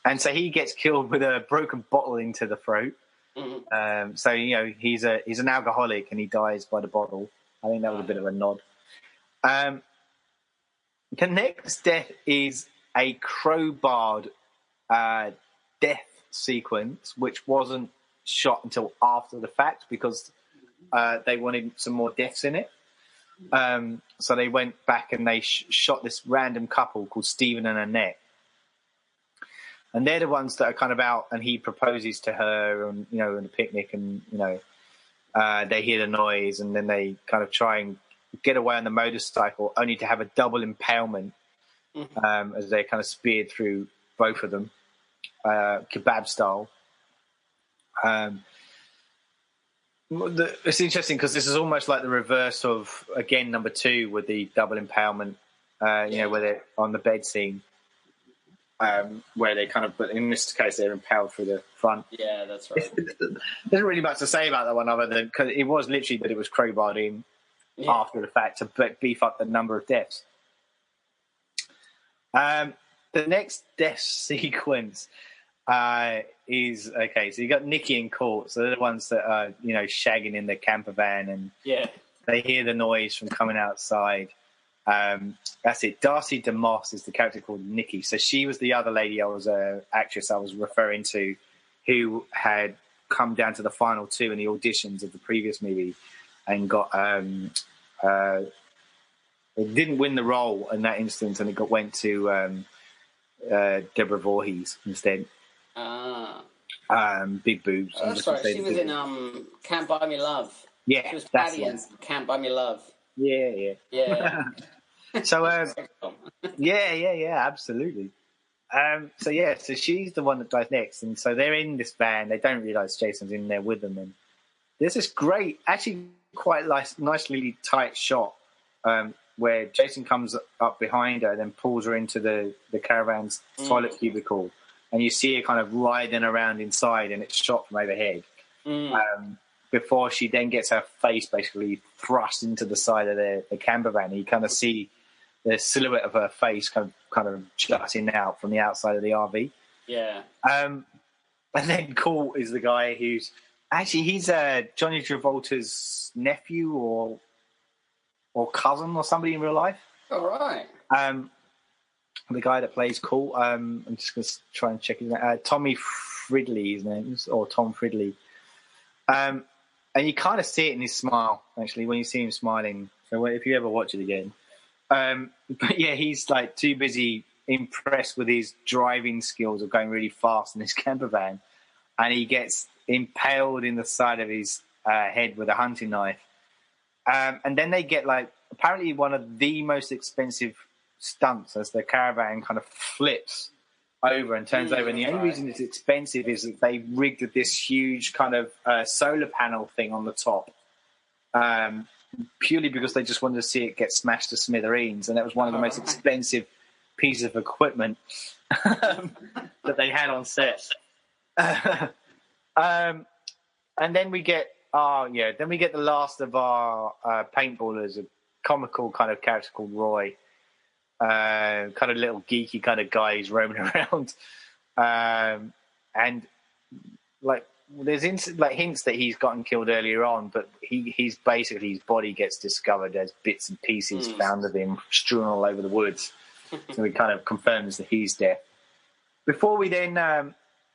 And so he gets killed with a broken bottle into the throat. So he's an alcoholic and he dies by the bottle. I think that was a bit of a nod. The next death is a crowbarred death sequence, which wasn't shot until after the fact because they wanted some more deaths in it. So they went back and they shot this random couple called Stephen and Annette. And they're the ones that are kind of out, and he proposes to her, and in a picnic, and they hear the noise, and then they kind of try and get away on the motorcycle, only to have a double impalement as they kind of speared through both of them, kebab style. It's interesting because this is almost like the reverse of again number 2 with the double impalement, where they're on the bed scene. Where they kind of, but in this case, they're impaled through the front. Yeah, that's right. There's really much to say about that one other than because it was literally that it was crowbarred in after the fact to beef up the number of deaths. The next death sequence is okay. So you got Nikki and Court. So they're the ones that are shagging in the camper van, and they hear the noise from coming outside. That's it. Darcy DeMoss is the character called Nikki. So she was the other lady actress I was referring to, who had come down to the final 2 in the auditions of the previous movie and got it didn't win the role in that instance, and it went to Deborah Voorhees instead. Big boobs. Oh, that's right. She was in Can't Buy Me Love. Yeah, she was Patty in Can't Buy Me Love. Yeah. So, absolutely. So she's the one that dies next, and so they're in this van. They don't realise Jason's in there with them, and there's this great, actually quite nicely tight shot where Jason comes up behind her, and then pulls her into the caravan's toilet cubicle, and you see her kind of writhing around inside, and it's shot from overhead. Before she then gets her face basically thrust into the side of the camper van, and you kind of see the silhouette of her face kind of jutting out from the outside of the RV. Yeah. And then Colt is the guy who's actually he's Johnny Travolta's nephew or cousin or somebody in real life. All right. The guy that plays Colt. I'm just going to try and check his name. Tommy Fridley, his name is, or Tom Fridley. And you kind of see it in his smile, actually, when you see him smiling. So if you ever watch it again. But yeah, he's like too busy impressed with his driving skills of going really fast in his camper van. And he gets impaled in the side of his head with a hunting knife. And then they get apparently one of the most expensive stunts as the caravan kind of flips over and turns over. And the only reason it's expensive is that they rigged this huge kind of solar panel thing on the top, purely because they just wanted to see it get smashed to smithereens. And that was one of the most expensive pieces of equipment that they had on set. And then we get the last of our paintballers, a comical kind of character called Roy. kind of little geeky kind of guy who's roaming around, and like there's hints that he's gotten killed earlier on, but he's basically his body gets discovered as bits and pieces found of him strewn all over the woods, so it kind of confirms that he's dead. Before we then,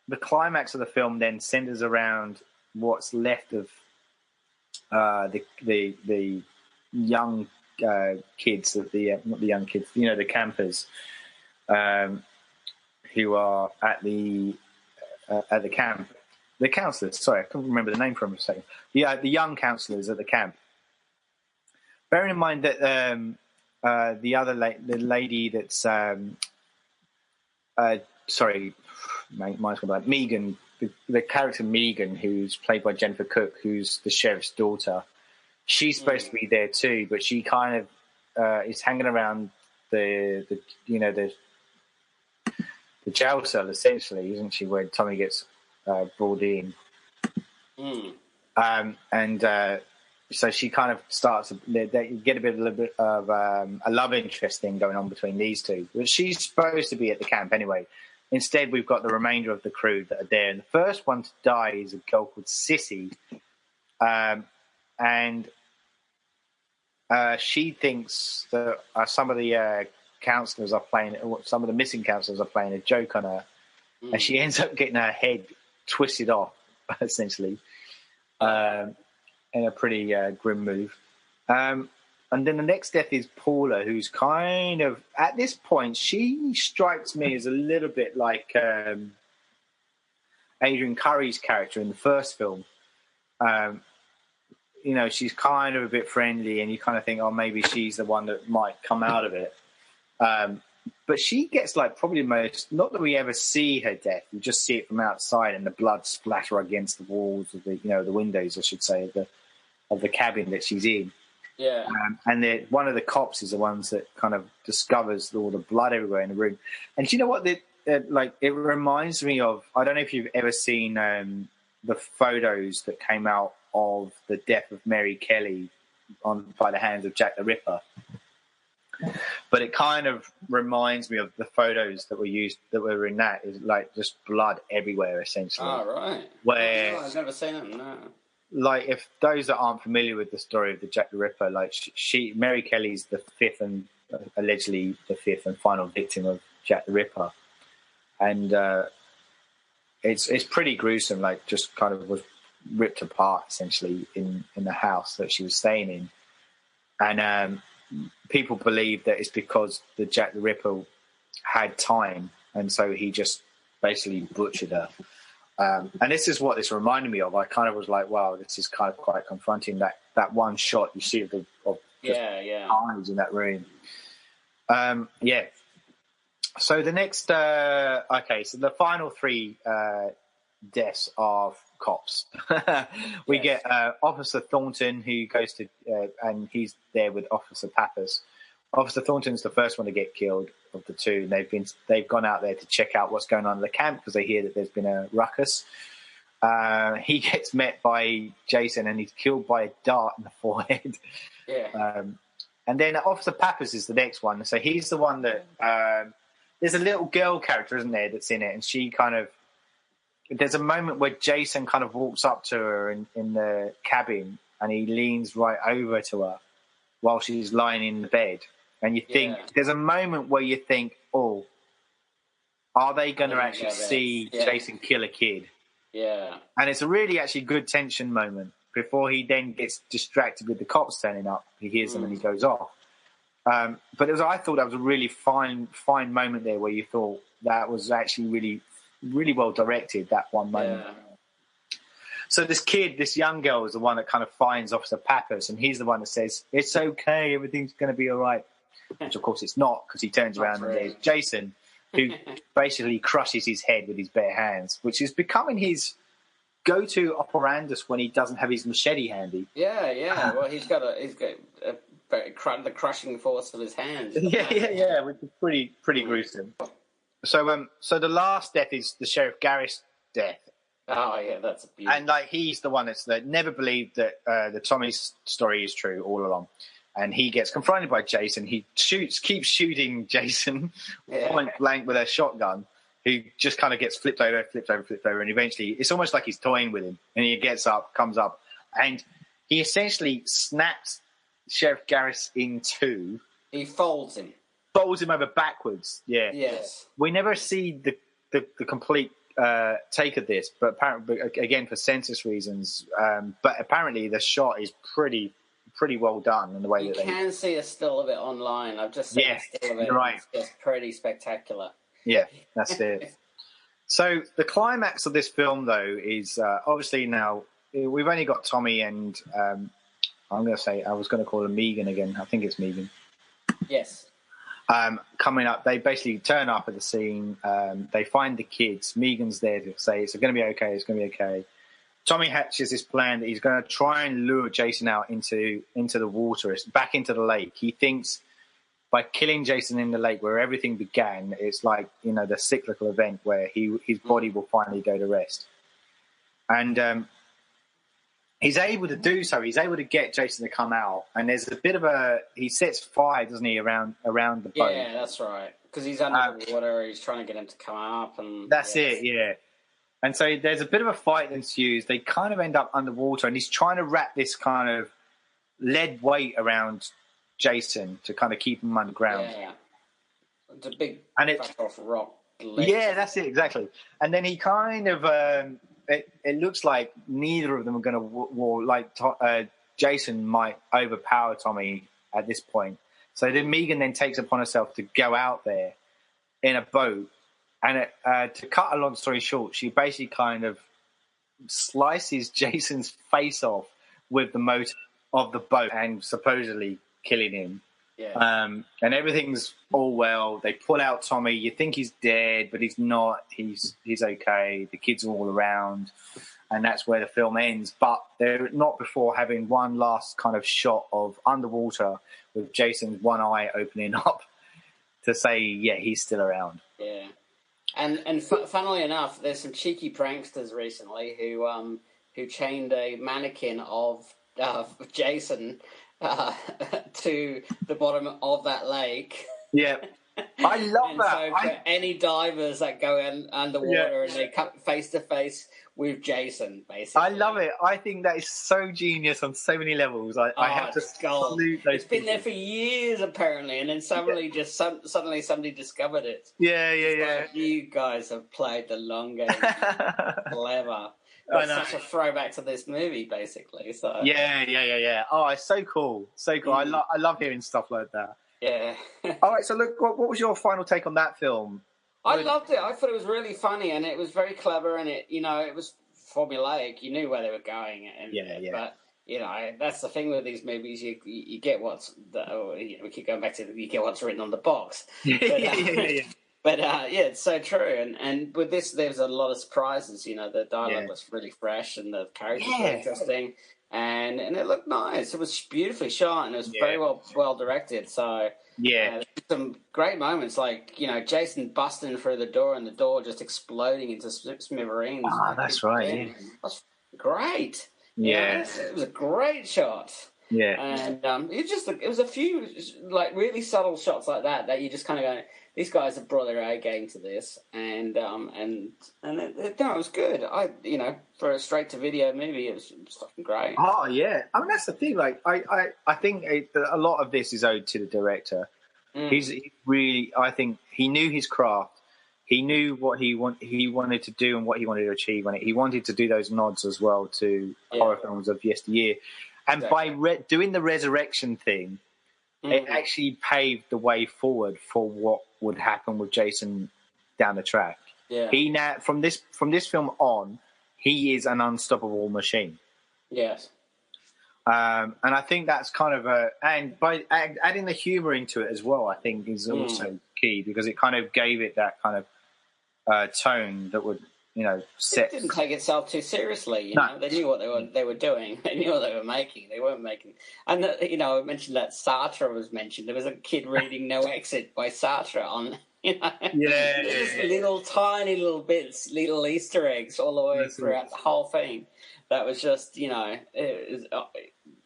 the climax of the film then centers around what's left of the young kids, not the young kids, the campers, who are at the camp. The counsellors. Sorry, I couldn't remember the name for them for a second. The young counsellors at the camp. Bearing in mind that the lady that's sorry, mine's gone blank. Megan, the character Megan, who's played by Jennifer Cook, who's the sheriff's daughter. She's supposed to be there too, but she kind of is hanging around the jail cell essentially, isn't she? Where Tommy gets brought in, so she kind of starts. They get a little bit of a love interest thing going on between these two. But she's supposed to be at the camp anyway. Instead, we've got the remainder of the crew that are there, and the first one to die is a girl called Sissy, and she thinks that some of the counselors are playing, some of the missing counselors are playing a joke on her, and she ends up getting her head twisted off, essentially, in a pretty grim move. And then the next death is Paula, who's kind of, at this point, she strikes me as a little bit like Adrian Curry's character in the first film. She's kind of a bit friendly, and you kind of think, oh, maybe she's the one that might come out of it. But she gets probably the most, not that we ever see her death, we just see it from outside and the blood splatter against the walls of the windows, I should say, of the cabin that she's in. Yeah. And one of the cops is the ones that kind of discovers all the blood everywhere in the room. And do you know what? It reminds me of, I don't know if you've ever seen the photos that came out of the death of Mary Kelly by the hands of Jack the Ripper. But it kind of reminds me of the photos that were in that, is just blood everywhere, essentially. Oh, right. Where I've never seen them, no. If those that aren't familiar with the story of the Jack the Ripper, Mary Kelly's the fifth and allegedly the fifth and final victim of Jack the Ripper, and it's pretty gruesome. Just kind of was ripped apart essentially in the house that she was staying in, and people believe that it's because the Jack the Ripper had time, and so he just basically butchered her. And this is what this reminded me of. I kind of was like, wow, this is kind of quite confronting, that one shot you see of eyes in that room. So the next, so the final three deaths are cops. We get Officer Thornton, who goes to, and he's there with Officer Pappas. Officer Thornton's the first one to get killed of the two. They've gone out there to check out what's going on in the camp because they hear that there's been a ruckus. He gets met by Jason and he's killed by a dart in the forehead. Yeah. And then Officer Pappas is the next one. So he's the one that there's a little girl character, isn't there, that's in it, and she kind of, there's a moment where Jason kind of walks up to her in the cabin and he leans right over to her while she's lying in the bed. And you think, there's a moment where you think, oh, are they going to actually see Jason kill a kid? Yeah. And it's a really actually good tension moment before he then gets distracted with the cops turning up. He hears them and he goes off. But I thought that was a really fine moment there where you thought that was actually really, really well directed, that one moment. Yeah. So this young girl is the one that kind of finds Officer Pappas, and he's the one that says, it's okay, everything's going to be all right. Which, of course, it's not, because he turns around and there's Jason, who basically crushes his head with his bare hands, which is becoming his go-to operandus when he doesn't have his machete handy. Yeah. Well, he's got the crushing force of his hands. Yeah, which is pretty gruesome. So the last death is the Sheriff Garris death. Oh, yeah, that's beautiful. And he's the one that never believed that the Tommy's story is true all along. and he gets confronted by Jason. He keeps shooting Jason point blank with a shotgun, who just kind of gets flipped over, and eventually it's almost like he's toying with him, and he comes up, and he essentially snaps Sheriff Garris in two. He folds him over backwards. Yeah. Yes. We never see the complete take of this, but apparently, again, for census reasons. But apparently, the shot is pretty well done in the way you that they can see a still of it online. I've just seen a still of it. Right. It's just pretty spectacular. Yeah, that's it. So the climax of this film, though, is obviously now we've only got Tommy and I was going to call her Megan again. I think it's Megan. Yes. Coming up, they basically turn up at the scene. They find the kids. Megan's there to say it's going to be okay. It's going to be okay. Tommy hatches this plan that he's going to try and lure Jason out into the water, back into the lake. He thinks by killing Jason in the lake, where everything began, it's like the cyclical event where his body will finally go to rest. And he's able to do so. He's able to get Jason to come out, and there's a bit of he sets fire, doesn't he, around the boat? Yeah, that's right. Because he's under the water, he's trying to get him to come up, and that's it. Yeah. And so there's a bit of a fight that ensues. They kind of end up underwater, and he's trying to wrap this kind of lead weight around Jason to kind of keep him underground. Yeah, it's a big off rock. Yeah, that's it, exactly. And then he kind of it looks like neither of them are going to Jason might overpower Tommy at this point. So then Megan then takes upon herself to go out there in a boat. And to cut a long story short, she basically kind of slices Jason's face off with the motor of the boat and supposedly killing him. Yeah. And everything's all well. They pull out Tommy. You think he's dead, but he's not. He's okay. The kids are all around. And that's where the film ends. But they're not before having one last kind of shot of underwater with Jason's one eye opening up to say, yeah, he's still around. Yeah. And funnily enough, there's some cheeky pranksters recently who chained a mannequin of Jason to the bottom of that lake. Yeah, I love that. So for any divers that go underwater and they come face to face with Jason, basically. I love it. I think that is so genius on so many levels. I have to salute those. It's been there for years, apparently, and then suddenly suddenly somebody discovered it. Yeah. Like, you guys have played the long game. Clever. It's such a throwback to this movie, basically. So yeah. Oh, it's so cool. So cool. I love hearing stuff like that. Yeah. All right, so look, what was your final take on that film? I loved it. I thought it was really funny, and it was very clever, and it was formulaic. You knew where they were going, and but that's the thing with these movies. You get we keep going back to you get what's written on the box. But, it's so true. And with this, there's a lot of surprises. The dialogue was really fresh, and the characters were interesting, and it looked nice. It was beautifully shot, and it was very well directed. So there's some great moments, like Jason busting through the door, and the door just exploding into smithereens. Oh, that's right. Yeah. That's great. Yeah, it was a great shot. Yeah, and it was a few like really subtle shots like that you just kind of go, these guys have brought their A game to this, and it was good. For a straight to video movie, it was fucking great. Oh yeah, I mean that's the thing. Like I think a lot of this is owed to the director. He really, I think he knew his craft. He knew what he wanted to do and what he wanted to achieve on it. He wanted to do those nods as well to horror films of yesteryear. And by doing the resurrection thing, it actually paved the way forward for what would happen with Jason down the track. Yeah. He now from this film on, he is an unstoppable machine. Yes. And I think that's kind of and by adding the humour into it as well, I think is also key, because it kind of gave it that kind of tone that would. Set. It didn't take itself too seriously. No. They knew what they were doing. They knew what they were making. They weren't making. And I mentioned that Sartre was mentioned. There was a kid reading No Exit by Sartre on. Just little tiny little bits, little Easter eggs all the way throughout the whole thing. That was just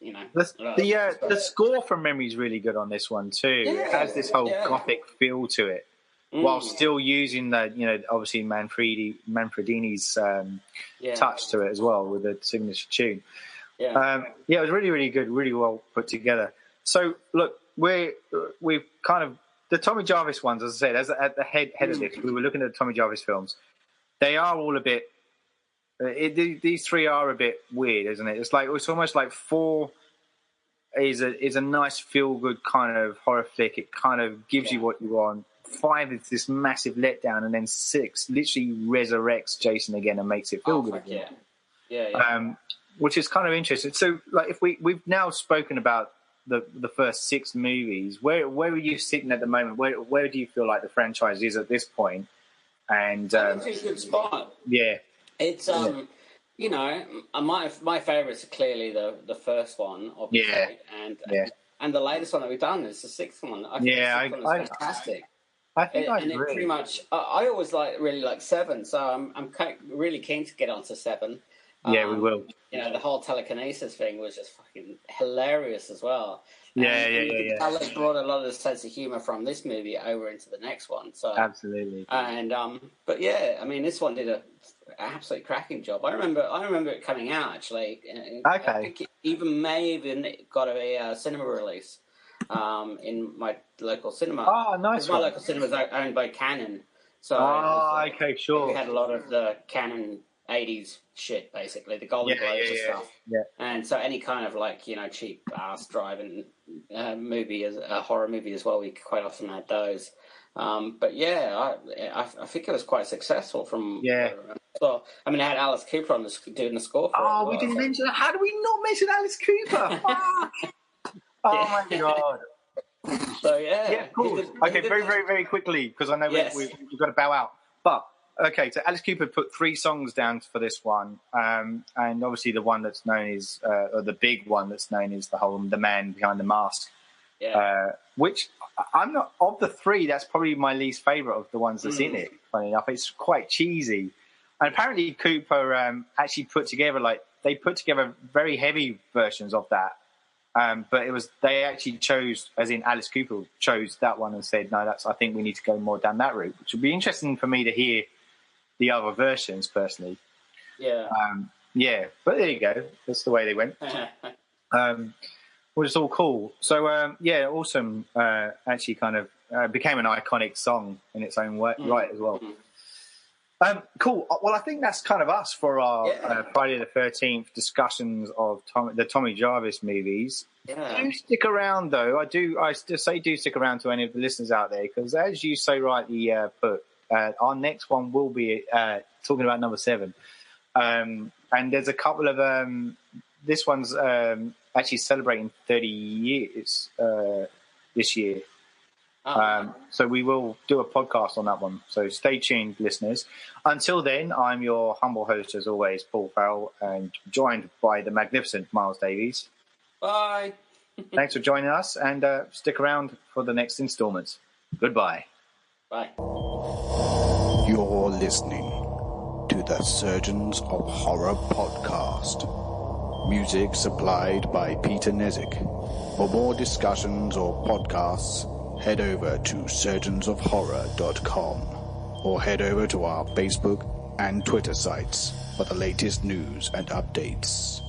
The score from memory is really good on this one too. Yeah, it has this whole gothic feel to it, while still using the obviously Manfredini's touch to it as well with the signature tune. Yeah, it was really, really good, really well put together. So look, we've kind of the Tommy Jarvis ones, as I said, at the head of this, we were looking at the Tommy Jarvis films. They are all a bit. These three are a bit weird, isn't it? It's almost like 4 is a nice feel good kind of horror flick. It kind of gives you what you want. 5 is this massive letdown, and then 6 literally resurrects Jason again and makes it feel good again. Yeah. Which is kind of interesting. So, like, if we've now spoken about the first 6 movies, where are you sitting at the moment? Where do you feel like the franchise is at this point? And it's a good spot. Yeah. It's my favourites are clearly the first one, obviously, and the latest one that we've done is the 6th one. I think the 6th one is fantastic. I think I agree. It pretty much. I always really like 7, so I'm really keen to get onto 7. Yeah, we will. The whole telekinesis thing was just fucking hilarious as well. Yeah. Alex brought a lot of the sense of humour from this movie over into the next one. So absolutely. And but yeah, I mean, this one did an absolutely cracking job. I remember it coming out actually. Okay. I think it may even got a cinema release in my local cinema. Oh, nice. My local cinema is owned by Canon. So okay, sure. We had a lot of the Canon 80s shit, basically, the Golden Globes and stuff. Yeah. And so any kind of cheap ass driving movie, as a horror movie as well, we quite often had those. But yeah, I think it was quite successful from. Yeah. So I mean, I had Alice Cooper doing the score for it. We didn't mention that. How do we not mention Alice Cooper? Oh my god. So yeah, cool. Okay, very, very, very quickly, because I know we've got to bow out. But okay, so Alice Cooper put 3 songs down for this one, and obviously the one that's known as, or the big one that's known as the Man Behind the Mask, which I'm not, of the 3, that's probably my least favourite of the ones that's in it. Funny enough, it's quite cheesy, and apparently Cooper actually put together very heavy versions of that. But they actually chose, as in Alice Cooper chose that one and said, no, I think we need to go more down that route, which would be interesting for me to hear the other versions personally. Yeah. But there you go. That's the way they went. Which is all cool. So, Awesome actually kind of became an iconic song in its own way, right as well. Cool. Well, I think that's kind of us for our Friday the 13th discussions of the Tommy Jarvis movies. Yeah. Do stick around, though. I just say do stick around to any of the listeners out there, because as you so rightly put, our next one will be talking about number 7. And there's a couple of... this one's actually celebrating 30 years this year. So we will do a podcast on that one. So stay tuned, listeners. Until then, I'm your humble host, as always, Paul Farrell, and joined by the magnificent Miles Davies. Bye. Thanks for joining us, and stick around for the next installments. Goodbye. Bye. You're listening to the Surgeons of Horror podcast. Music supplied by Peter Nezik. For more discussions or podcasts, head over to surgeonsofhorror.com or head over to our Facebook and Twitter sites for the latest news and updates.